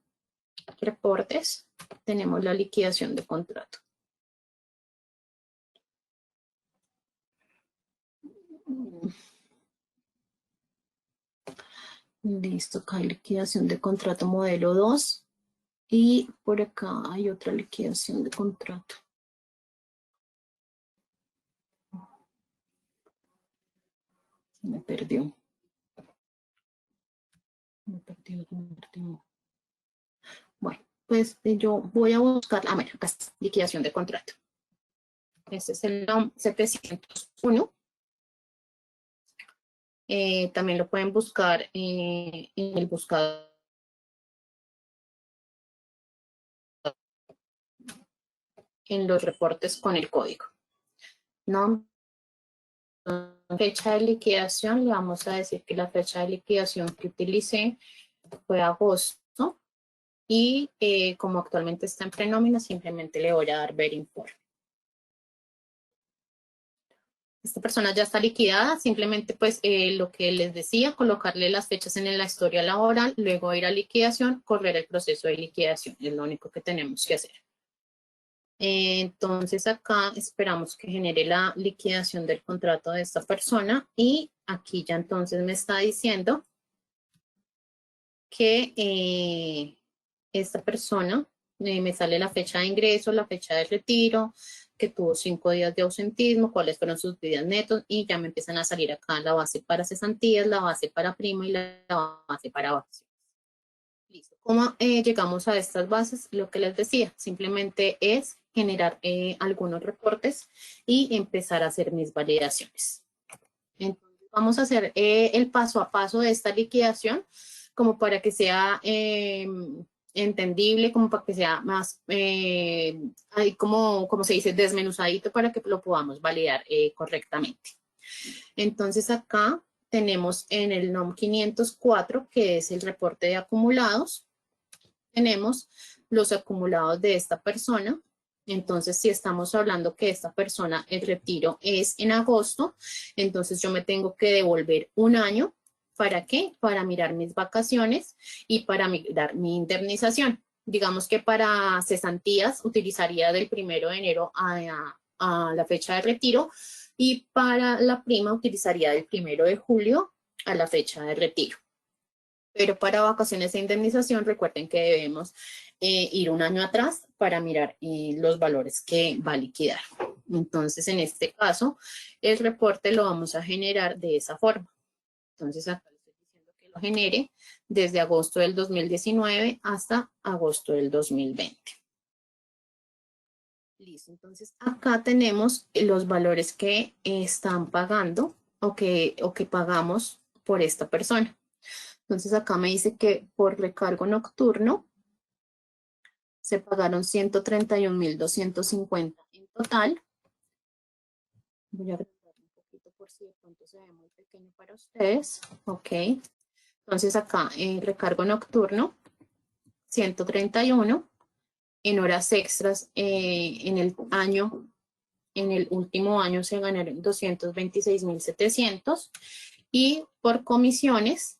reportes, tenemos la liquidación de contrato. Listo, acá hay liquidación de contrato modelo 2 y por acá hay otra liquidación de contrato. Me perdió. Me perdió. Bueno, pues yo voy a buscar, bueno, acá está, liquidación de contrato. Este es el NOM 701. También lo pueden buscar en el buscador. En los reportes con el código. ¿No? Fecha de liquidación, le vamos a decir que la fecha de liquidación que utilicé fue agosto y como actualmente está en prenómina, simplemente le voy a dar ver informe. Esta persona ya está liquidada, simplemente pues lo que les decía, colocarle las fechas en la historia laboral, luego ir a liquidación, correr el proceso de liquidación, es lo único que tenemos que hacer. Entonces acá esperamos que genere la liquidación del contrato de esta persona y aquí ya entonces me está diciendo que esta persona me sale la fecha de ingreso, la fecha de retiro, que tuvo 5 días de ausentismo, cuáles fueron sus días netos y ya me empiezan a salir acá la base para cesantías, la base para prima y la base para vacaciones. Listo. ¿Cómo llegamos a estas bases? Lo que les decía, simplemente es generar algunos reportes y empezar a hacer mis validaciones. Entonces, vamos a hacer el paso a paso de esta liquidación como para que sea entendible, como para que sea más, ahí como se dice, desmenuzadito para que lo podamos validar correctamente. Entonces acá tenemos en el NOM 504, que es el reporte de acumulados, tenemos los acumulados de esta persona. Entonces, si estamos hablando que esta persona, el retiro es en agosto, entonces yo me tengo que devolver un año. ¿Para qué? Para mirar mis vacaciones y para mirar mi indemnización. Digamos que para cesantías utilizaría del 1 de enero a la fecha de retiro y para la prima utilizaría del 1 de julio a la fecha de retiro. Pero para vacaciones e indemnización, recuerden que debemos ir un año atrás para mirar los valores que va a liquidar. Entonces, en este caso, el reporte lo vamos a generar de esa forma. Entonces, acá le estoy diciendo que lo genere desde agosto del 2019 hasta agosto del 2020. Listo, entonces acá tenemos los valores que están pagando o que pagamos por esta persona. Entonces acá me dice que por recargo nocturno se pagaron 131.250 en total. Voy a agregar un poquito por si de pronto se ve muy pequeño para ustedes. Ok. Entonces acá en recargo nocturno, 131. En horas extras en el año, en el último año se ganaron 226.700 y por comisiones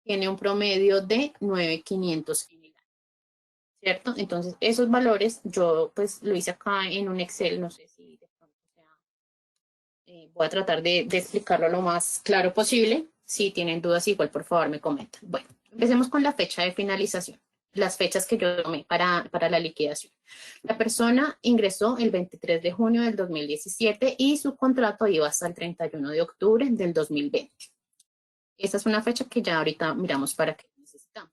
tiene un promedio de 9.500 en el año, ¿cierto? Entonces, esos valores yo pues lo hice acá en un Excel, no sé si de pronto sea, voy a tratar de explicarlo lo más claro posible. Si tienen dudas, igual por favor me comentan. Bueno, empecemos con la fecha de finalización, las fechas que yo tomé para la liquidación. La persona ingresó el 23 de junio del 2017 y su contrato iba hasta el 31 de octubre del 2020. Esta es una fecha que ya ahorita miramos para qué necesitamos.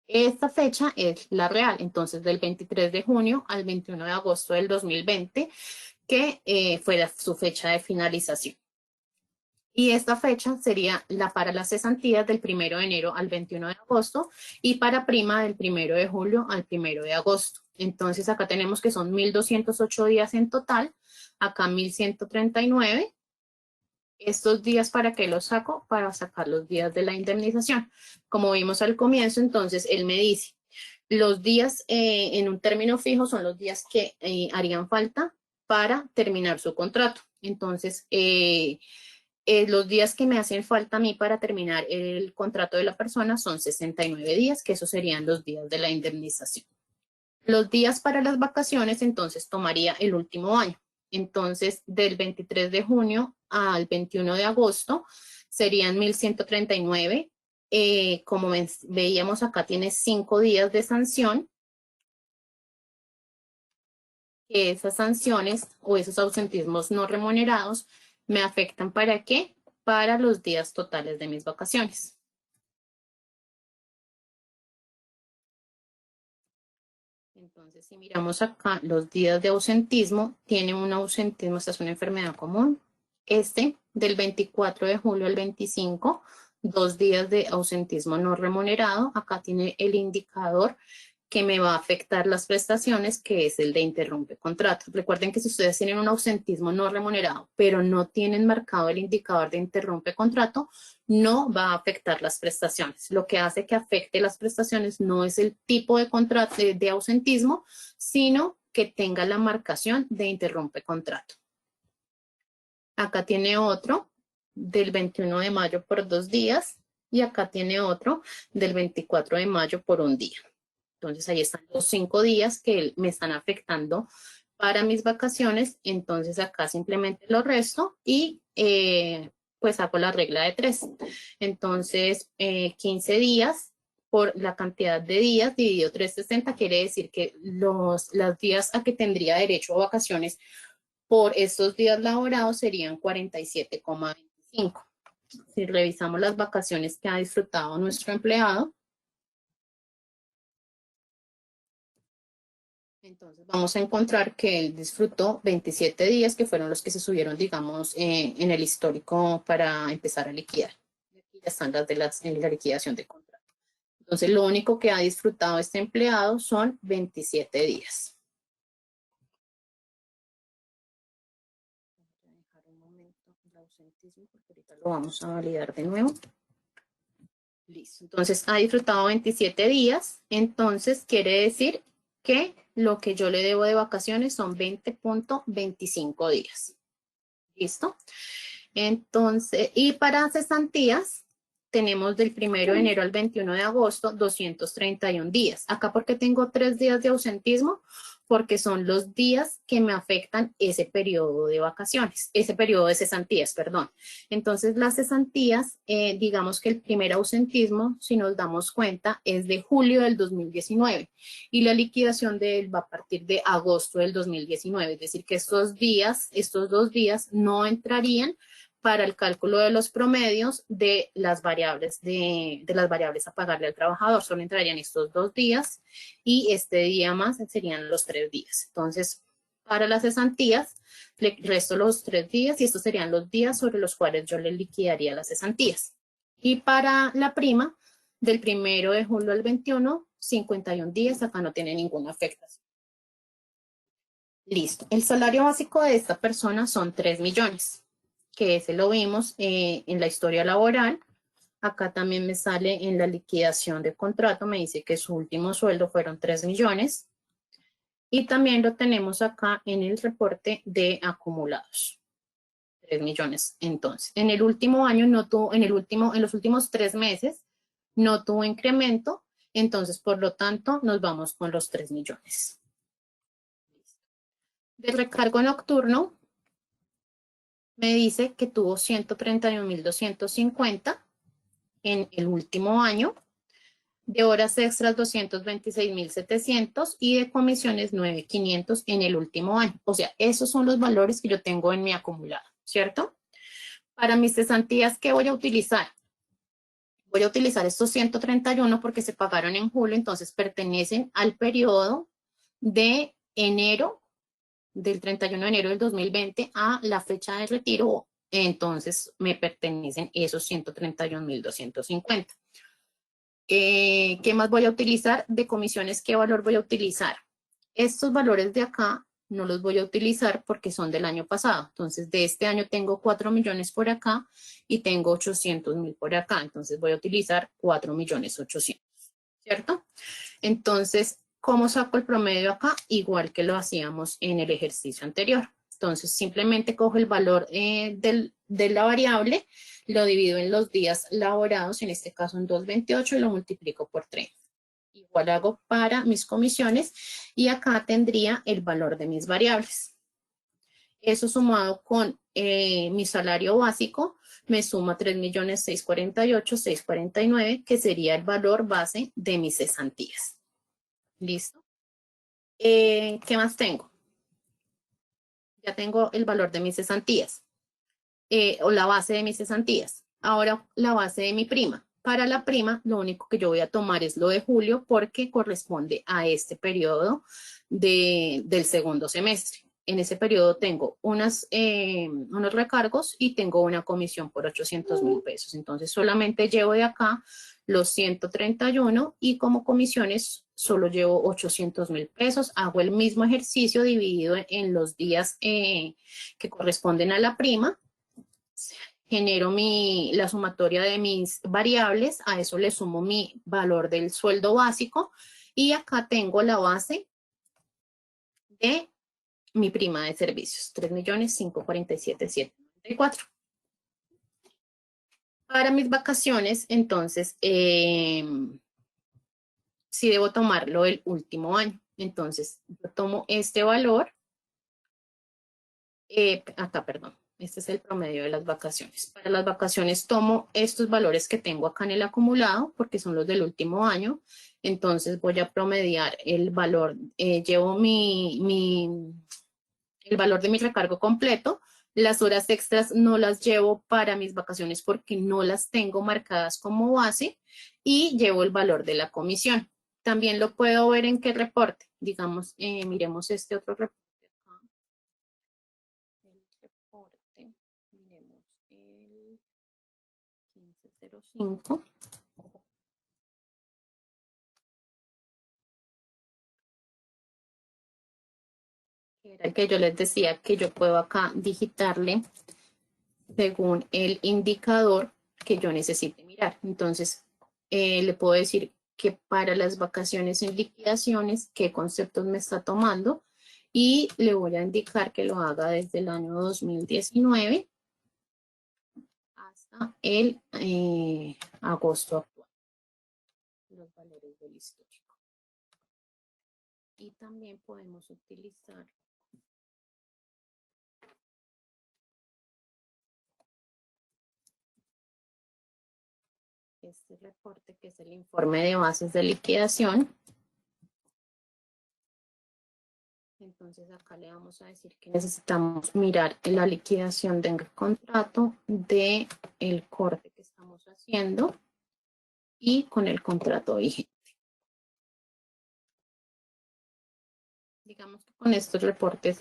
Esta fecha es la real, entonces del 23 de junio al 21 de agosto del 2020, que fue su fecha de finalización. Y esta fecha sería para las cesantías del 1 de enero al 21 de agosto y para prima del 1 de julio al 1 de agosto. Entonces acá tenemos que son 1.208 días en total, acá 1.139. Estos días, ¿para qué los saco? Para sacar los días de la indemnización. Como vimos al comienzo, entonces él me dice, Los días en un término fijo son los días que harían falta para terminar su contrato. Entonces, los días que me hacen falta a mí para terminar el contrato de la persona son 69 días, que esos serían los días de la indemnización. Los días para las vacaciones, entonces, tomaría el último año. Entonces, del 23 de junio al 21 de agosto serían 1.139. Como veíamos acá, tiene 5 días de sanción. Esas sanciones o esos ausentismos no remunerados me afectan ¿para qué? Para los días totales de mis vacaciones. Entonces, si miramos acá, los días de ausentismo, tiene un ausentismo, esta es una enfermedad común. Del 24 de julio al 25, 2 días de ausentismo no remunerado. Acá tiene el indicador que me va a afectar las prestaciones, que es el de interrumpe contrato. Recuerden que si ustedes tienen un ausentismo no remunerado, pero no tienen marcado el indicador de interrumpe contrato, no va a afectar las prestaciones. Lo que hace que afecte las prestaciones no es el tipo de contrato de ausentismo, sino que tenga la marcación de interrumpe contrato. Acá tiene otro del 21 de mayo por 2 días y acá tiene otro del 24 de mayo por 1 día. Entonces ahí están los 5 días que me están afectando para mis vacaciones. Entonces acá simplemente lo resto y pues hago la regla de 3. Entonces 15 días por la cantidad de días dividido 360 quiere decir que los días a que tendría derecho a vacaciones por estos días laborados serían 47,25. Si revisamos las vacaciones que ha disfrutado nuestro empleado, entonces vamos a encontrar que él disfrutó 27 días, que fueron los que se subieron, digamos, en el histórico para empezar a liquidar. Aquí ya están las de la liquidación de contrato. Entonces, lo único que ha disfrutado este empleado son 27 días. Voy a dejar un momento el ausentismo porque ahorita lo vamos a validar de nuevo. Listo. Entonces, ha disfrutado 27 días. Entonces, quiere decir que lo que yo le debo de vacaciones son 20,25 días. ¿Listo? Entonces, y para cesantías, tenemos del 1 de enero al 21 de agosto 231 días. Acá, ¿por qué tengo 3 días de ausentismo? Porque son los días que me afectan ese periodo de vacaciones, ese periodo de cesantías, perdón. Entonces, las cesantías, digamos que el primer ausentismo, si nos damos cuenta, es de julio del 2019 y la liquidación de él va a partir de agosto del 2019, es decir, que estos 2 días no entrarían para el cálculo de los promedios de las variables a pagarle al trabajador. Solo entrarían estos 2 días y este día más serían los 3 días. Entonces, para las cesantías, le resto los 3 días y estos serían los días sobre los cuales yo le liquidaría las cesantías. Y para la prima, del 1 de julio al 21, 51 días, acá no tiene ninguna afectación. Listo. El salario básico de esta persona son 3 millones, que ese lo vimos en la historia laboral. Acá también me sale en la liquidación de contrato, me dice que su último sueldo fueron 3 millones. Y también lo tenemos acá en el reporte de acumulados. 3 millones. Entonces, en el último año no tuvo, en los últimos 3 meses no tuvo incremento. Entonces, por lo tanto, nos vamos con los 3 millones. De recargo nocturno, me dice que tuvo 131,250 en el último año, de horas extras 226,700 y de comisiones 9,500 en el último año. O sea, esos son los valores que yo tengo en mi acumulado, ¿cierto? Para mis cesantías, ¿qué voy a utilizar? Voy a utilizar estos 131 porque se pagaron en julio, entonces pertenecen al periodo de enero del 31 de enero del 2020 a la fecha de retiro, entonces me pertenecen esos 131,250. ¿Qué más voy a utilizar? De comisiones, ¿qué valor voy a utilizar? Estos valores de acá no los voy a utilizar porque son del año pasado. Entonces, de este año tengo 4 millones por acá y tengo 800,000 por acá. Entonces, voy a utilizar 4,800,000. ¿cierto? Entonces, ¿cómo saco el promedio acá? Igual que lo hacíamos en el ejercicio anterior. Entonces, simplemente cojo el valor de la variable, lo divido en los días laborados, en este caso en 228, y lo multiplico por 30. Igual hago para mis comisiones y acá tendría el valor de mis variables. Eso sumado con mi salario básico me suma 3.648.649, que sería el valor base de mis cesantías. ¿Listo? ¿Qué más tengo? Ya tengo el valor de mis cesantías, o la base de mis cesantías. Ahora la base de mi prima. Para la prima, lo único que yo voy a tomar es lo de julio porque corresponde a este periodo del segundo semestre. En ese periodo tengo unos recargos y tengo una comisión por 800.000 pesos. Entonces solamente llevo de acá los 131 y como comisiones solo llevo 800.000 pesos. Hago el mismo ejercicio dividido en los días que corresponden a la prima. Genero la sumatoria de mis variables, a eso le sumo mi valor del sueldo básico y acá tengo la base de mi prima de servicios, 3.547.794. Para mis vacaciones, entonces, sí debo tomarlo el último año. Entonces, yo tomo este valor, acá, perdón, este es el promedio de las vacaciones. Para las vacaciones tomo estos valores que tengo acá en el acumulado, porque son los del último año. Entonces, voy a promediar el valor, llevo el valor de mi recargo completo. Las horas extras no las llevo para mis vacaciones porque no las tengo marcadas como base y llevo el valor de la comisión. También lo puedo ver en qué reporte. Digamos, miremos este otro reporte acá. El reporte, miremos el 1505. Que era el que yo les decía que yo puedo acá digitarle según el indicador que yo necesite mirar. Entonces, le puedo decir que para las vacaciones en liquidaciones, qué conceptos me está tomando y le voy a indicar que lo haga desde el año 2019 hasta el agosto actual, los valores del histórico. Y también podemos utilizar este reporte que es el informe de bases de liquidación. Entonces acá le vamos a decir que necesitamos mirar la liquidación del contrato, de el corte que estamos haciendo y con el contrato vigente. Digamos que con estos reportes,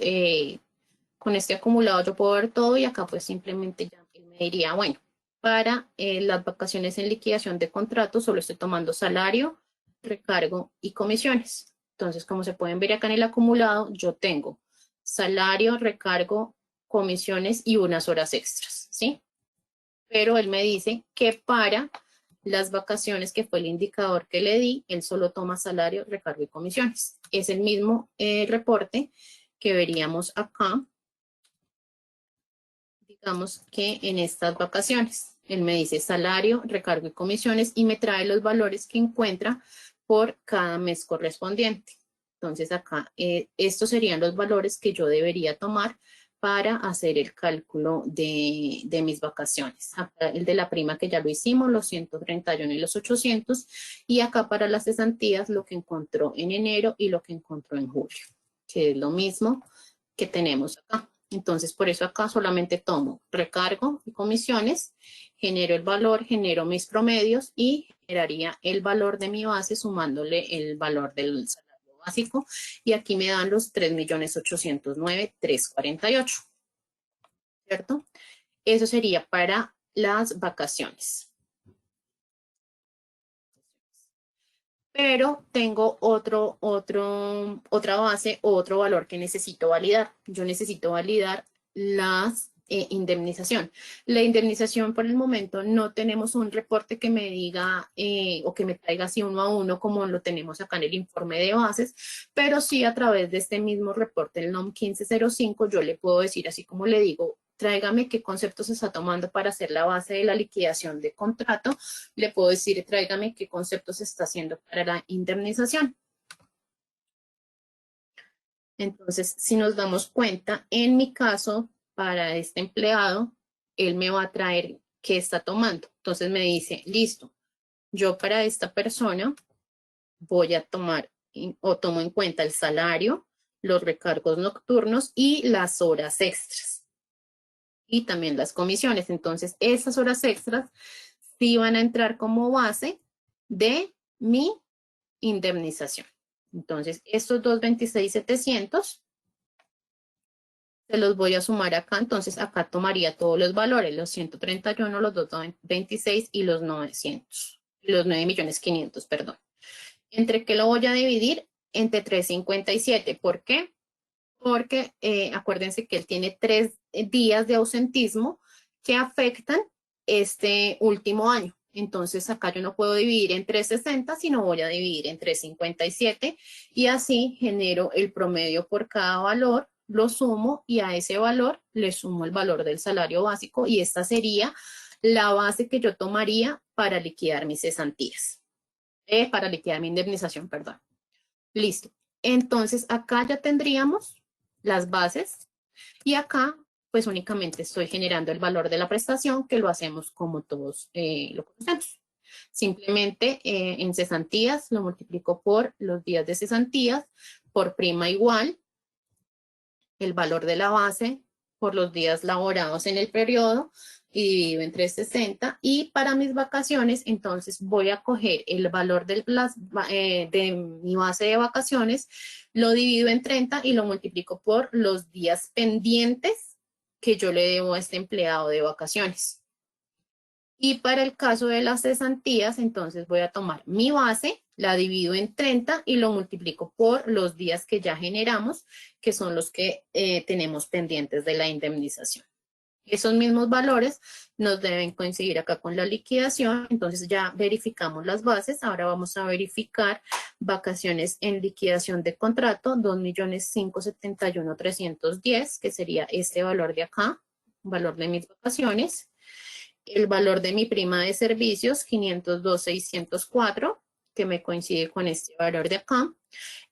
con este acumulado yo puedo ver todo y acá pues simplemente ya él me diría, bueno, para las vacaciones en liquidación de contrato solo estoy tomando salario, recargo y comisiones. Entonces, como se pueden ver acá en el acumulado, yo tengo salario, recargo, comisiones y unas horas extras, ¿sí? Pero él me dice que para las vacaciones, que fue el indicador que le di, él solo toma salario, recargo y comisiones. Es el mismo reporte que veríamos acá, digamos que en estas vacaciones. Él me dice salario, recargo y comisiones y me trae los valores que encuentra por cada mes correspondiente. Entonces acá, estos serían los valores que yo debería tomar para hacer el cálculo de mis vacaciones. Acá el de la prima que ya lo hicimos, los 131 y los 800. Y acá para las cesantías, lo que encontró en enero y lo que encontró en julio, que es lo mismo que tenemos acá. Entonces, por eso acá solamente tomo recargo y comisiones, genero el valor, genero mis promedios y generaría el valor de mi base sumándole el valor del salario básico. Y aquí me dan los 3.809.348, ¿cierto? Eso sería para las vacaciones. Pero tengo otra base o otro valor que necesito validar. Yo necesito validar las indemnización. La indemnización por el momento no tenemos un reporte que me diga o que me traiga así uno a uno como lo tenemos acá en el informe de bases, pero sí a través de este mismo reporte, el NOM 1505, yo le puedo decir así como le digo, tráigame qué conceptos se está tomando para hacer la base de la liquidación de contrato, le puedo decir tráigame qué conceptos se está haciendo para la indemnización. Entonces, si nos damos cuenta, en mi caso, para este empleado, él me va a traer qué está tomando. Entonces me dice, listo, yo para esta persona voy a tomar o tomo en cuenta el salario, los recargos nocturnos y las horas extras. Y también las comisiones. Entonces, esas horas extras sí van a entrar como base de mi indemnización. Entonces, estos 226,700 se los voy a sumar acá. Entonces, acá tomaría todos los valores, los 131, los 226 y los 900, los 9.500.000, perdón. ¿Entre qué lo voy a dividir? Entre 357. ¿Por qué? Porque acuérdense que él tiene 3 días de ausentismo que afectan este último año. Entonces acá yo no puedo dividir en 360, sino voy a dividir en 357 y así genero el promedio por cada valor, lo sumo y a ese valor le sumo el valor del salario básico y esta sería la base que yo tomaría para liquidar mis cesantías, para liquidar mi indemnización, perdón. Listo. Entonces acá ya tendríamos las bases y acá pues únicamente estoy generando el valor de la prestación que lo hacemos como todos lo conocemos. Simplemente en cesantías lo multiplico por los días de cesantías, por prima igual, el valor de la base por los días laborados en el periodo y divido entre 60 y para mis vacaciones entonces voy a coger el valor de mi base de vacaciones, lo divido en 30 y lo multiplico por los días pendientes que yo le debo a este empleado de vacaciones. Y para el caso de las cesantías, entonces voy a tomar mi base, la divido en 30 y lo multiplico por los días que ya generamos, que son los que tenemos pendientes de la indemnización. Esos mismos valores nos deben coincidir acá con la liquidación, entonces ya verificamos las bases. Ahora vamos a verificar vacaciones en liquidación de contrato, 2.571.310, que sería este valor de acá, valor de mis vacaciones. El valor de mi prima de servicios, 502,604, que me coincide con este valor de acá.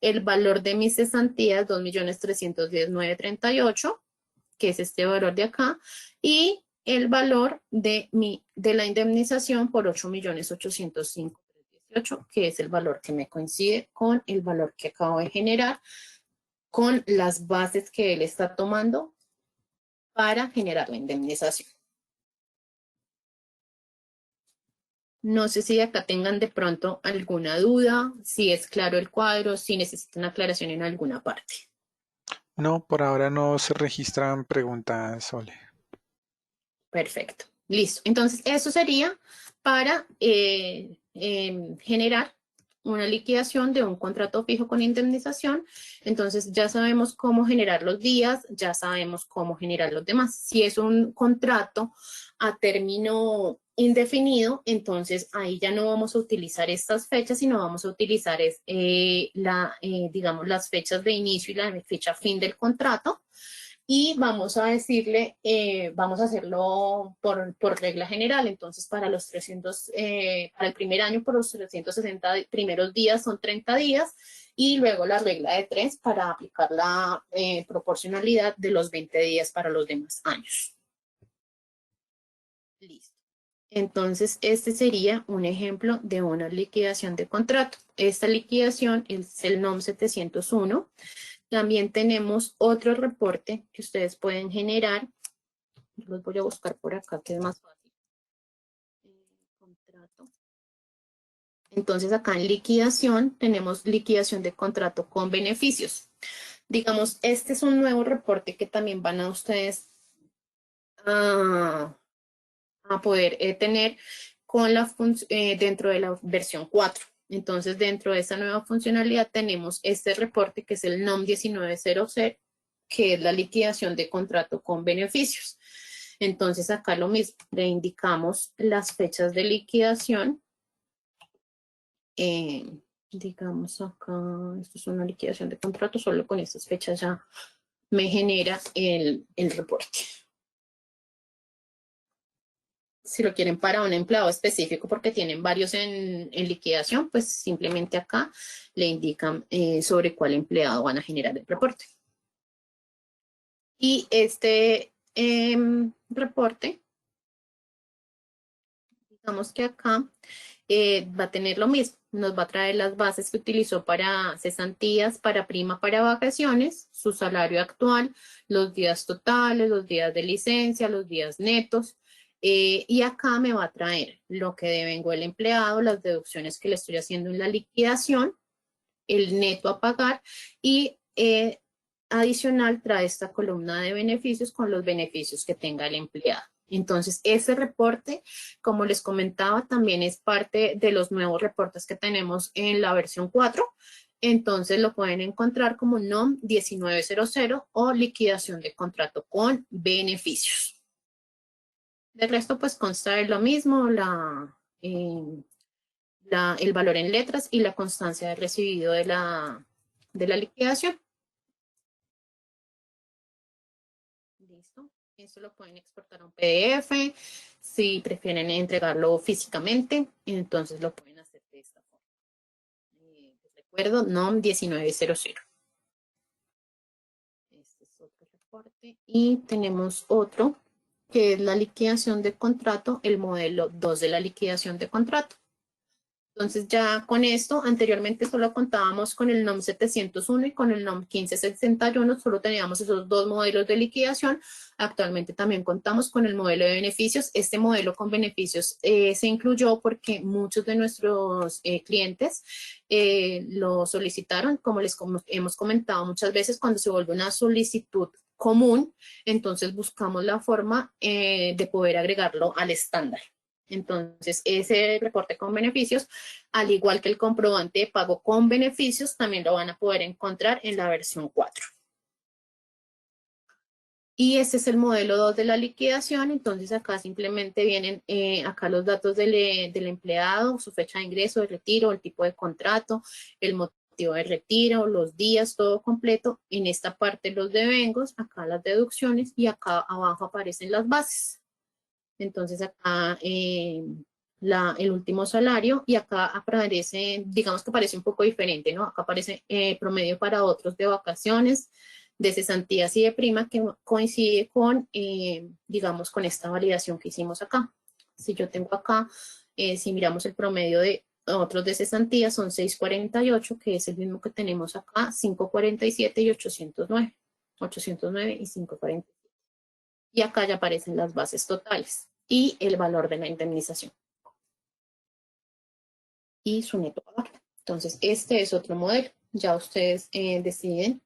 El valor de mis cesantías, 2.310,938, que es este valor de acá. Y el valor de la indemnización por 8.805,18, que es el valor que me coincide con el valor que acabo de generar, con las bases que él está tomando para generar la indemnización. No sé si acá tengan de pronto alguna duda, si es claro el cuadro, si necesitan aclaración en alguna parte. No, por ahora no se registran preguntas, Sole. Perfecto. Listo. Entonces, eso sería para generar una liquidación de un contrato fijo con indemnización. Entonces, ya sabemos cómo generar los días, ya sabemos cómo generar los demás. Si es un contrato a término indefinido, entonces ahí ya no vamos a utilizar estas fechas, sino vamos a utilizar digamos, las fechas de inicio y la fecha fin del contrato. Y vamos a decirle, vamos a hacerlo por regla general. Entonces, para los 300, para el primer año, por los 360 primeros días son 30 días y luego la regla de 3 para aplicar la proporcionalidad de los 20 días para los demás años. Listo. Entonces, este sería un ejemplo de una liquidación de contrato. Esta liquidación es el NOM 701. También tenemos otro reporte que ustedes pueden generar. Yo los voy a buscar por acá, que es más fácil. Contrato. Entonces, acá en liquidación tenemos liquidación de contrato con beneficios. Digamos, este es un nuevo reporte que también van a ustedes a poder tener con dentro de la versión 4. Entonces, dentro de esta nueva funcionalidad tenemos este reporte que es el NOM 1900, que es la liquidación de contrato con beneficios. Entonces acá lo mismo, le indicamos las fechas de liquidación. Digamos acá, esto es una liquidación de contrato, solo con estas fechas ya me genera el reporte. Si lo quieren para un empleado específico porque tienen varios en liquidación, pues simplemente acá le indican sobre cuál empleado van a generar el reporte. Y este reporte, digamos que acá va a tener lo mismo. Nos va a traer las bases que utilizó para cesantías, para prima, para vacaciones, su salario actual, los días totales, los días de licencia, los días netos. Y acá me va a traer lo que devengó el empleado, las deducciones que le estoy haciendo en la liquidación, el neto a pagar y adicional trae esta columna de beneficios con los beneficios que tenga el empleado. Entonces, ese reporte, como les comentaba, también es parte de los nuevos reportes que tenemos en la versión 4. Entonces, lo pueden encontrar como NOM 1900 o liquidación de contrato con beneficios. De resto, pues consta de lo mismo, el valor en letras y la constancia de recibido de la liquidación. Listo. Eso lo pueden exportar a un PDF. Si prefieren entregarlo físicamente, entonces lo pueden hacer de esta forma. Les recuerdo, NOM 1900. Este es otro reporte. Y tenemos otro, que es la liquidación de contrato, el modelo 2 de la liquidación de contrato. Entonces ya con esto, anteriormente solo contábamos con el NOM 701 y con el NOM 1561, solo teníamos esos dos modelos de liquidación. Actualmente también contamos con el modelo de beneficios. Este modelo con beneficios se incluyó porque muchos de nuestros clientes lo solicitaron, como hemos comentado muchas veces, cuando se vuelve una solicitud común, entonces buscamos la forma de poder agregarlo al estándar. Entonces, ese reporte con beneficios, al igual que el comprobante de pago con beneficios, también lo van a poder encontrar en la versión 4. Y este es el modelo 2 de la liquidación. Entonces, acá simplemente vienen acá los datos del empleado, su fecha de ingreso, de retiro, el tipo de contrato, el motivo de retiro, los días, todo completo. En esta parte los devengos, acá las deducciones y acá abajo aparecen las bases. Entonces acá el último salario y acá aparece, digamos que parece un poco diferente, ¿no? Acá aparece promedio para otros de vacaciones, de cesantías y de prima que coincide con, digamos, con esta validación que hicimos acá. Si yo tengo acá, si miramos el promedio de otros de cesantías son 648, que es el mismo que tenemos acá, 547 y 809. 809 y 547. Y acá ya aparecen las bases totales y el valor de la indemnización y su neto pagar. Entonces, este es otro modelo. Ya ustedes deciden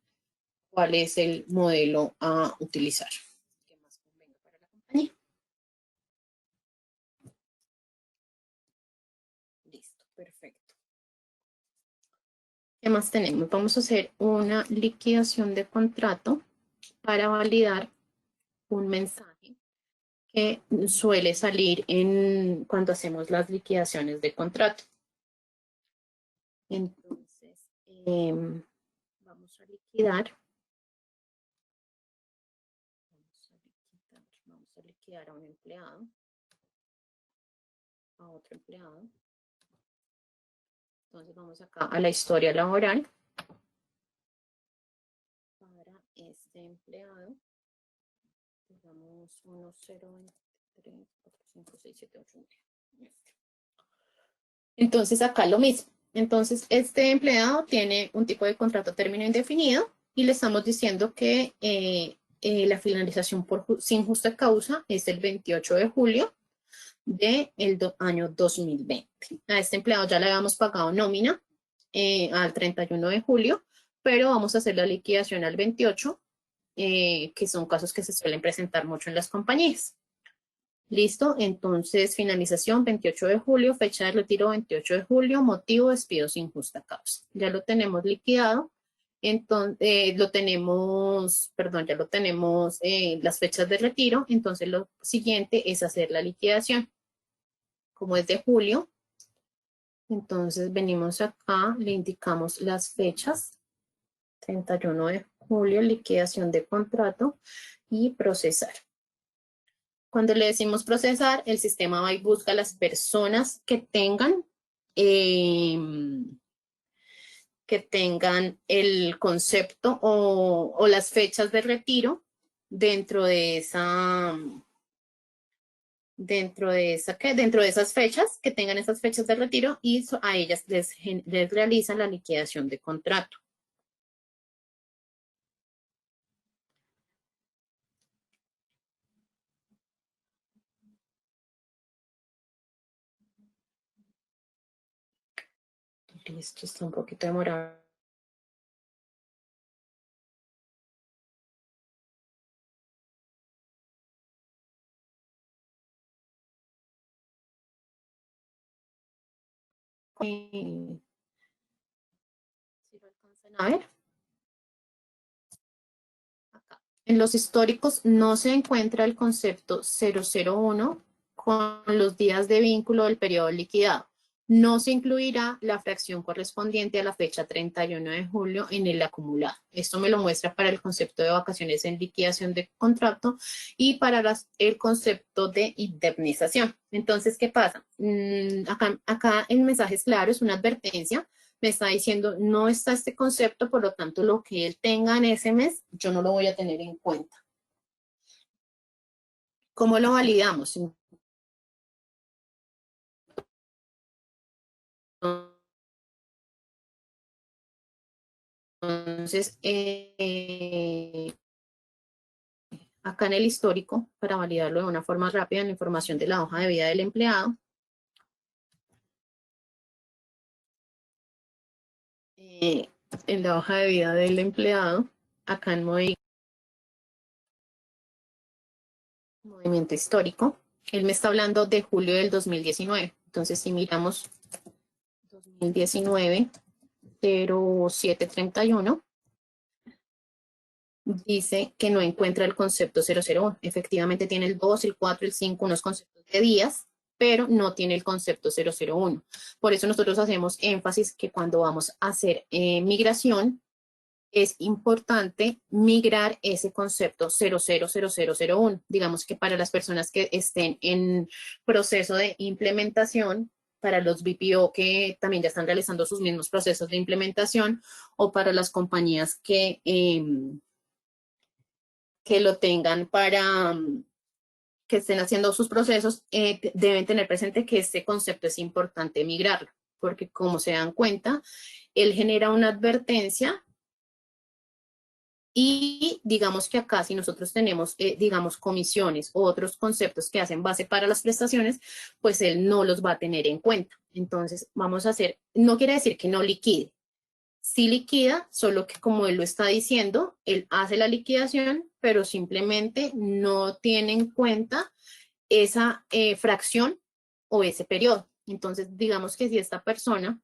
cuál es el modelo a utilizar. ¿Qué más convenga para la compañía? Listo, perfecto. ¿Qué más tenemos? Vamos a hacer una liquidación de contrato para validar un mensaje que suele salir cuando hacemos las liquidaciones de contrato. Entonces, vamos a liquidar. Vamos a liquidar a un empleado, a otro empleado. Entonces vamos acá a la historia laboral. Para este empleado, digamos 1023, 456789. Entonces acá lo mismo. Entonces este empleado tiene un tipo de contrato a término indefinido y le estamos diciendo que la finalización sin justa causa es el 28 de julio del año 2020. A este empleado ya le habíamos pagado nómina al 31 de julio, pero vamos a hacer la liquidación al 28, que son casos que se suelen presentar mucho en las compañías. Listo, entonces finalización 28 de julio, fecha de retiro 28 de julio, motivo despido sin justa causa. Ya lo tenemos liquidado. Entonces, lo tenemos, perdón, ya lo tenemos las fechas de retiro. Entonces, lo siguiente es hacer la liquidación. Como es de julio, entonces venimos acá, le indicamos las fechas. 31 de julio, liquidación de contrato y procesar. Cuando le decimos procesar, el sistema va y busca las personas eh, que tengan el concepto o las fechas de retiro dentro de dentro de esas fechas, que tengan esas fechas de retiro y a ellas les realizan la liquidación de contrato. Listo, está un poquito demorado. Si lo alcanzan a ver. Acá. En los históricos no se encuentra el concepto 001 con los días de vínculo del periodo liquidado. No se incluirá la fracción correspondiente a la fecha 31 de julio en el acumulado. Esto me lo muestra para el concepto de vacaciones en liquidación de contrato y para el concepto de indemnización. Entonces, ¿qué pasa? Acá el mensaje es claro, es una advertencia. Me está diciendo, no está este concepto, por lo tanto, lo que él tenga en ese mes, yo no lo voy a tener en cuenta. ¿Cómo lo validamos? Entonces, acá en el histórico, para validarlo de una forma rápida, en la información de la hoja de vida del empleado, en la hoja de vida del empleado, acá en movimiento histórico, él me está hablando de julio del 2019. Entonces, si miramos 2019, 0731, dice que no encuentra el concepto 001. Efectivamente tiene el 2, el 4, el 5, unos conceptos de días, pero no tiene el concepto 001. Por eso nosotros hacemos énfasis que cuando vamos a hacer migración, es importante migrar ese concepto 000001. Digamos que para las personas que estén en proceso de implementación, para los BPO que también ya están realizando sus mismos procesos de implementación, o para las compañías que lo tengan para que estén haciendo sus procesos, deben tener presente que este concepto es importante migrarlo, porque como se dan cuenta, él genera una advertencia y digamos que acá si nosotros tenemos, digamos, comisiones u otros conceptos que hacen base para las prestaciones, pues él no los va a tener en cuenta. Entonces, vamos a hacer, no quiere decir que no liquide, sí liquida, solo que como él lo está diciendo, él hace la liquidación, pero simplemente no tiene en cuenta esa fracción o ese periodo. Entonces, digamos que si esta persona,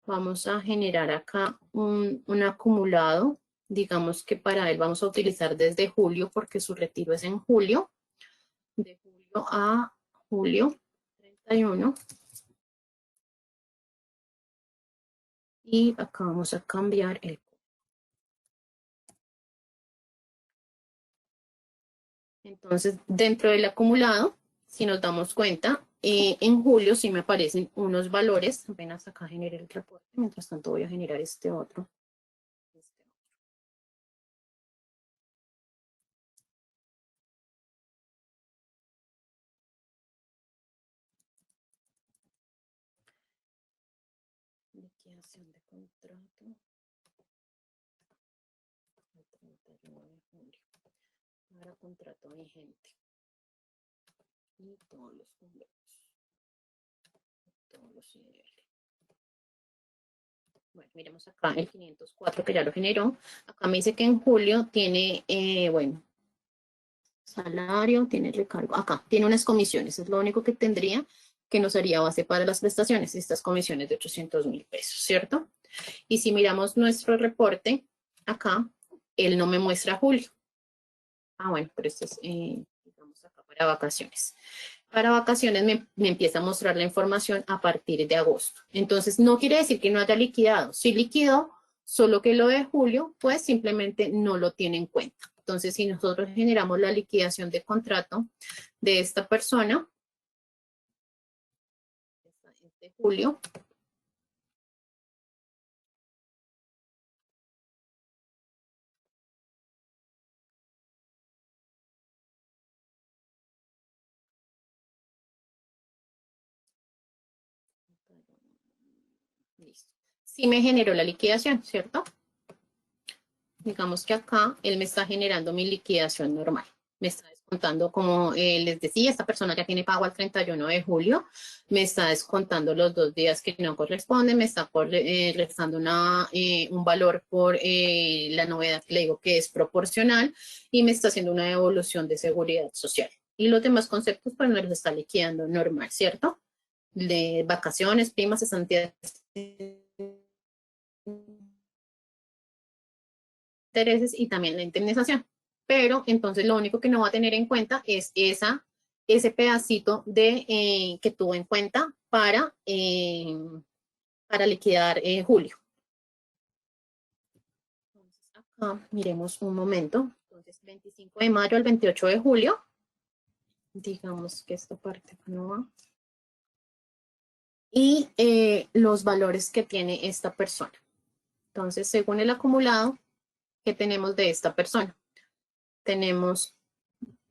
vamos a generar acá un acumulado, digamos que para él vamos a utilizar desde julio, porque su retiro es en julio, de julio a julio 31. Y acá vamos a cambiar el. Entonces, dentro del acumulado, si nos damos cuenta, en julio sí me aparecen unos valores. Apenas acá generé el reporte. Mientras tanto voy a generar este otro. Liquidación de contrato. El 31 de julio. Para contrato vigente. Y todos los convenios. Todos los IDL. Bueno, miremos acá el 504 que ya lo generó. Acá me dice que en julio tiene, bueno, salario, tiene recargo. Acá tiene unas comisiones. Es lo único que tendría que nos haría base para las prestaciones. Estas comisiones de 800.000 pesos, ¿cierto? Y si miramos nuestro reporte, acá, él no me muestra julio. Bueno, pero esto es, digamos acá para vacaciones. Para vacaciones me empieza a mostrar la información a partir de agosto. Entonces, no quiere decir que no haya liquidado. Sí liquidó, solo que lo de julio, pues simplemente no lo tiene en cuenta. Entonces, si nosotros generamos la liquidación de contrato de esta persona, de julio, listo. Sí me generó la liquidación, ¿cierto? Digamos que acá él me está generando mi liquidación normal. Me está descontando, como les decía, esta persona ya tiene pago al 31 de julio, me está descontando los 2 días que no corresponden, me está restando un valor por la novedad que le digo que es proporcional y me está haciendo una devolución de seguridad social. Y los demás conceptos pues me los está liquidando normal, ¿cierto? De vacaciones, primas, cesantías, intereses y también la indemnización. Pero entonces lo único que no va a tener en cuenta es ese pedacito que tuvo en cuenta para liquidar julio. Entonces acá miremos un momento. Entonces 25 de mayo al 28 de julio. Digamos que esta parte no va. Y los valores que tiene esta persona. Entonces, según el acumulado que tenemos de esta persona, tenemos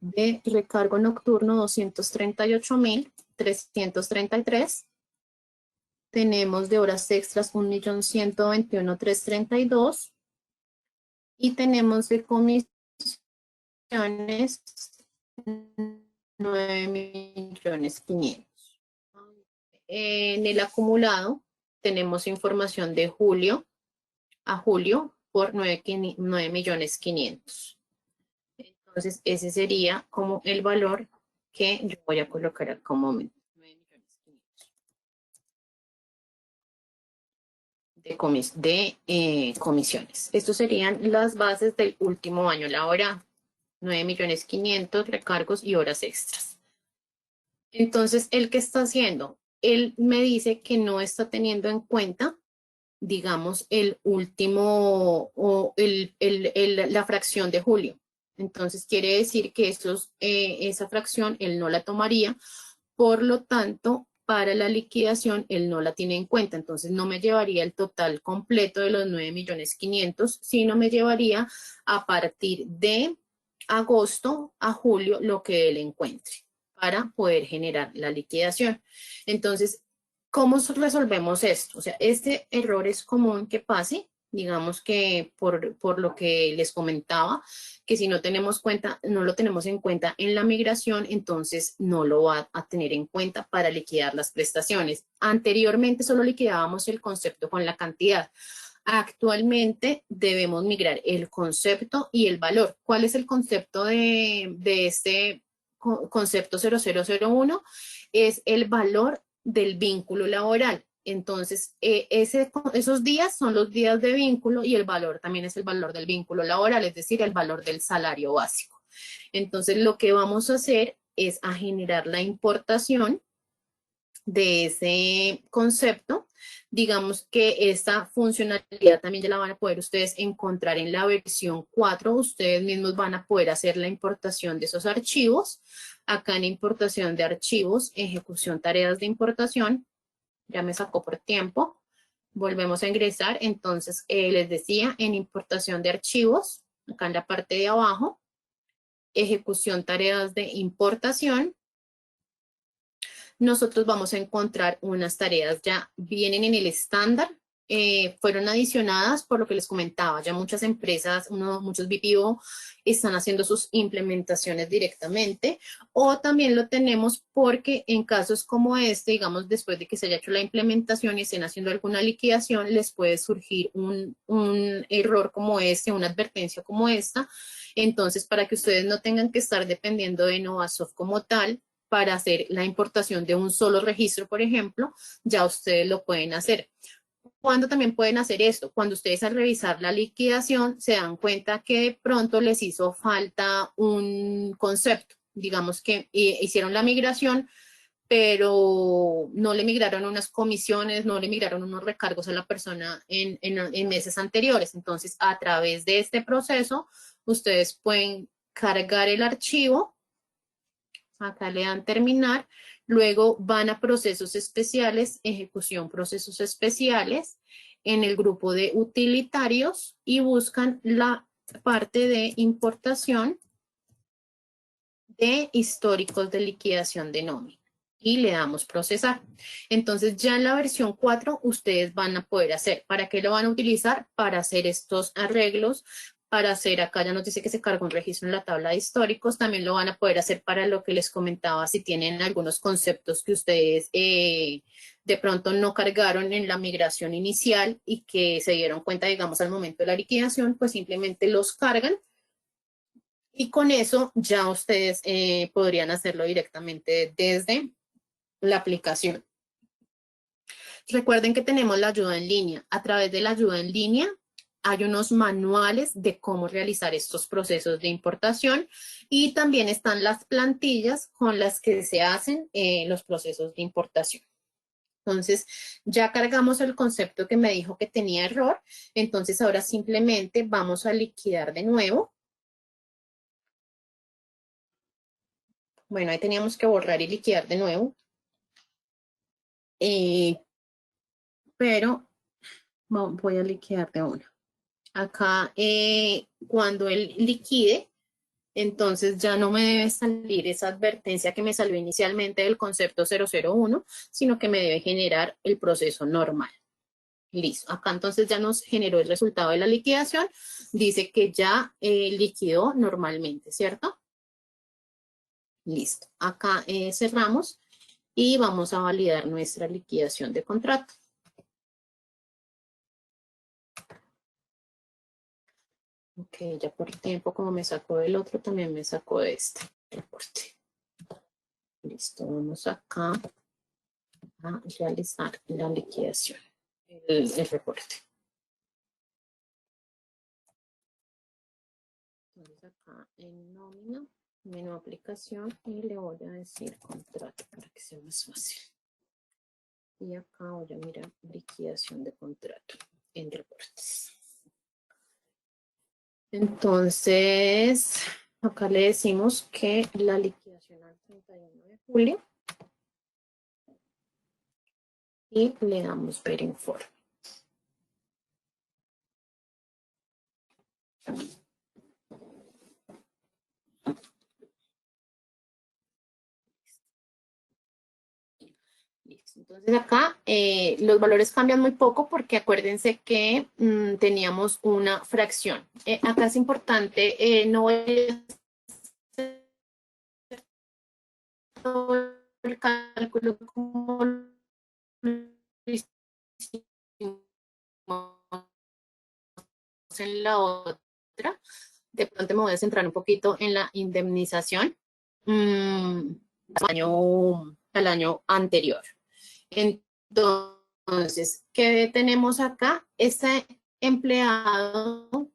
de recargo nocturno 238.333. Tenemos de horas extras 1.121.332. Y tenemos de comisiones 9.500.000. En el acumulado tenemos información de julio a julio por 9.500.000. Entonces, ese sería como el valor que yo voy a colocar como 9.500.000 de comisiones. Estos serían las bases del último año laboral. 9.500.000 recargos y horas extras. Entonces, ¿el qué está haciendo? Él me dice que no está teniendo en cuenta, digamos, el último o la fracción de julio. Entonces, quiere decir que esa fracción él no la tomaría, por lo tanto, para la liquidación él no la tiene en cuenta. Entonces, no me llevaría el total completo de los 9.500.000, sino me llevaría a partir de agosto a julio lo que él encuentre para poder generar la liquidación. Entonces, ¿cómo resolvemos esto? O sea, este error es común que pase, digamos que por lo que les comentaba, que si no lo tenemos en cuenta en la migración, entonces no lo va a tener en cuenta para liquidar las prestaciones. Anteriormente solo liquidábamos el concepto con la cantidad. Actualmente debemos migrar el concepto y el valor. ¿Cuál es el concepto de este concepto 0001? Es el valor del vínculo laboral. Entonces, esos días son los días de vínculo y el valor también es el valor del vínculo laboral, es decir, el valor del salario básico. Entonces, lo que vamos a hacer es a generar la importación de ese concepto. Digamos que esta funcionalidad también ya la van a poder ustedes encontrar en la versión 4. Ustedes mismos van a poder hacer la importación de esos archivos. Acá en importación de archivos, ejecución tareas de importación, ya me sacó por tiempo. Volvemos a ingresar. Entonces, les decía, en importación de archivos, acá en la parte de abajo, ejecución tareas de importación, nosotros vamos a encontrar unas tareas ya vienen en el estándar, fueron adicionadas por lo que les comentaba, ya muchas empresas, muchos BPO están haciendo sus implementaciones directamente, o también lo tenemos porque en casos como este, digamos, después de que se haya hecho la implementación y estén haciendo alguna liquidación, les puede surgir un error como este, una advertencia como esta. Entonces, para que ustedes no tengan que estar dependiendo de Novasoft como tal, para hacer la importación de un solo registro, por ejemplo, ya ustedes lo pueden hacer. ¿Cuándo también pueden hacer esto? Cuando ustedes al revisar la liquidación se dan cuenta que de pronto les hizo falta un concepto. Digamos que hicieron la migración, pero no le migraron unas comisiones, no le migraron unos recargos a la persona en meses anteriores. Entonces, a través de este proceso, ustedes pueden cargar el archivo, acá le dan terminar, luego van a procesos especiales, ejecución procesos especiales, en el grupo de utilitarios y buscan la parte de importación de históricos de liquidación de nómina y le damos procesar. Entonces ya en la versión 4 ustedes van a poder hacer. ¿Para qué lo van a utilizar? Para hacer estos arreglos, para hacer, acá ya nos dice que se carga un registro en la tabla de históricos, también lo van a poder hacer para lo que les comentaba, si tienen algunos conceptos que ustedes de pronto no cargaron en la migración inicial y que se dieron cuenta, digamos, al momento de la liquidación, pues simplemente los cargan y con eso ya ustedes podrían hacerlo directamente desde la aplicación. Recuerden que tenemos la ayuda en línea. A través de la ayuda en línea hay unos manuales de cómo realizar estos procesos de importación y también están las plantillas con las que se hacen los procesos de importación. Entonces, ya cargamos el concepto que me dijo que tenía error. Entonces, ahora simplemente vamos a liquidar de nuevo. Bueno, ahí teníamos que borrar y liquidar de nuevo. Pero voy a liquidar de una. Acá, cuando él liquide, entonces ya no me debe salir esa advertencia que me salió inicialmente del concepto 001, sino que me debe generar el proceso normal. Listo. Acá entonces ya nos generó el resultado de la liquidación. Dice que ya liquidó normalmente, ¿cierto? Listo. Acá cerramos y vamos a validar nuestra liquidación de contrato. Ok, ya por tiempo, como me sacó del otro, también me sacó de este reporte. Listo, vamos acá a realizar la liquidación, el reporte. Entonces acá en nómina, menú aplicación y le voy a decir contrato para que sea más fácil. Y acá voy a mirar liquidación de contrato en reportes. Entonces, acá le decimos que la liquidación al 31 de julio y le damos ver informe. Listo. Entonces acá los valores cambian muy poco porque acuérdense que teníamos una fracción. Acá es importante, no voy a hacer todo el cálculo como lo hicimos en la otra. De pronto me voy a centrar un poquito en la indemnización al año anterior. Entonces, ¿qué tenemos acá? Este empleado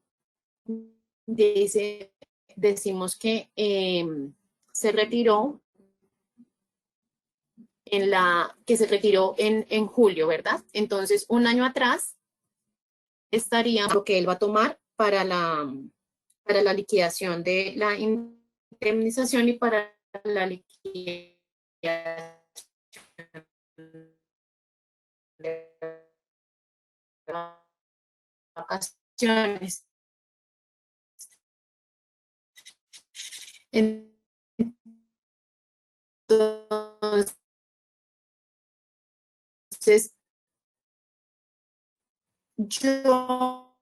dice, decimos que se retiró en julio, ¿verdad? Entonces, un año atrás estaría lo que él va a tomar para la liquidación de la indemnización y para la liquidación de vacaciones. Entonces, yo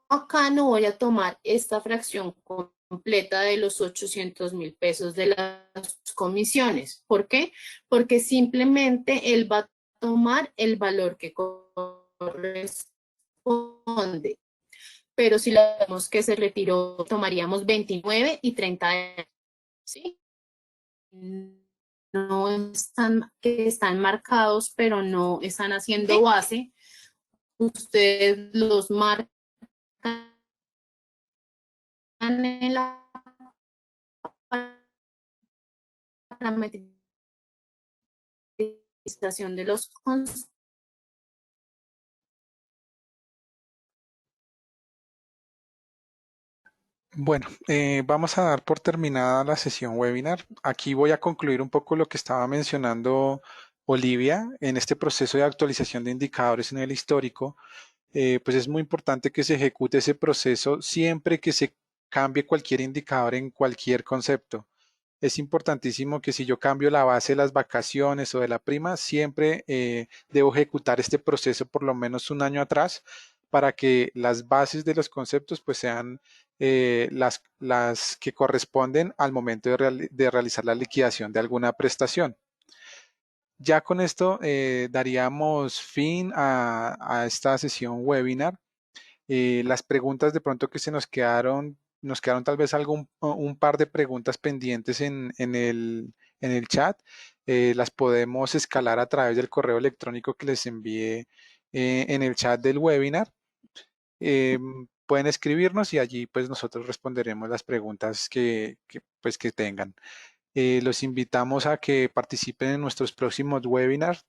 acá no voy a tomar esta fracción completa de los 800.000 pesos de las comisiones. ¿Por qué? Porque simplemente él va a tomar el valor que corresponde. Pero si le damos que se retiró, tomaríamos 29 y 30 ¿sí? No están, que están marcados, pero no están haciendo base ustedes los marcan en la parametrización de los conceptos. Bueno, vamos a dar por terminada la sesión webinar. Aquí voy a concluir un poco lo que estaba mencionando Olivia en este proceso de actualización de indicadores en el histórico. Pues es muy importante que se ejecute ese proceso siempre que se cambie cualquier indicador en cualquier concepto. Es importantísimo que si yo cambio la base de las vacaciones o de la prima, siempre debo ejecutar este proceso por lo menos un año atrás para que las bases de los conceptos pues sean las que corresponden al momento de realizar la liquidación de alguna prestación. Ya con esto daríamos fin a esta sesión webinar. Las preguntas de pronto que se nos quedaron tal vez un par de preguntas pendientes en el chat. Las podemos escalar a través del correo electrónico que les envié en el chat del webinar. Pueden escribirnos y allí pues nosotros responderemos las preguntas pues, que tengan. Los invitamos a que participen en nuestros próximos webinars.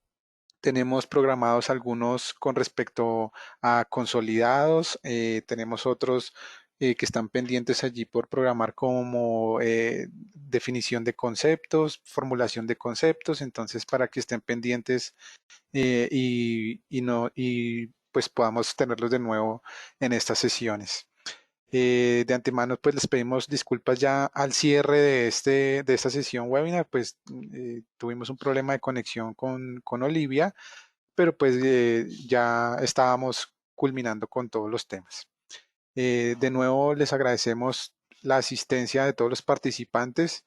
Tenemos programados algunos con respecto a consolidados, tenemos otros que están pendientes allí por programar como definición de conceptos, formulación de conceptos, entonces para que estén pendientes y pues podamos tenerlos de nuevo en estas sesiones. De antemano, pues les pedimos disculpas ya al cierre de esta sesión webinar, pues tuvimos un problema de conexión con Olivia, pero pues ya estábamos culminando con todos los temas. De nuevo les agradecemos la asistencia de todos los participantes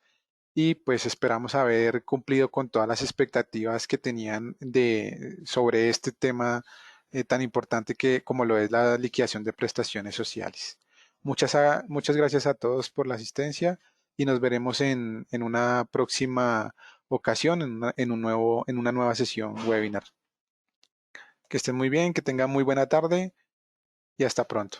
y pues esperamos haber cumplido con todas las expectativas que tenían sobre este tema tan importante como lo es la liquidación de prestaciones sociales. Muchas gracias a todos por la asistencia y nos veremos en una próxima ocasión, en una nueva sesión webinar. Que estén muy bien, que tengan muy buena tarde y hasta pronto.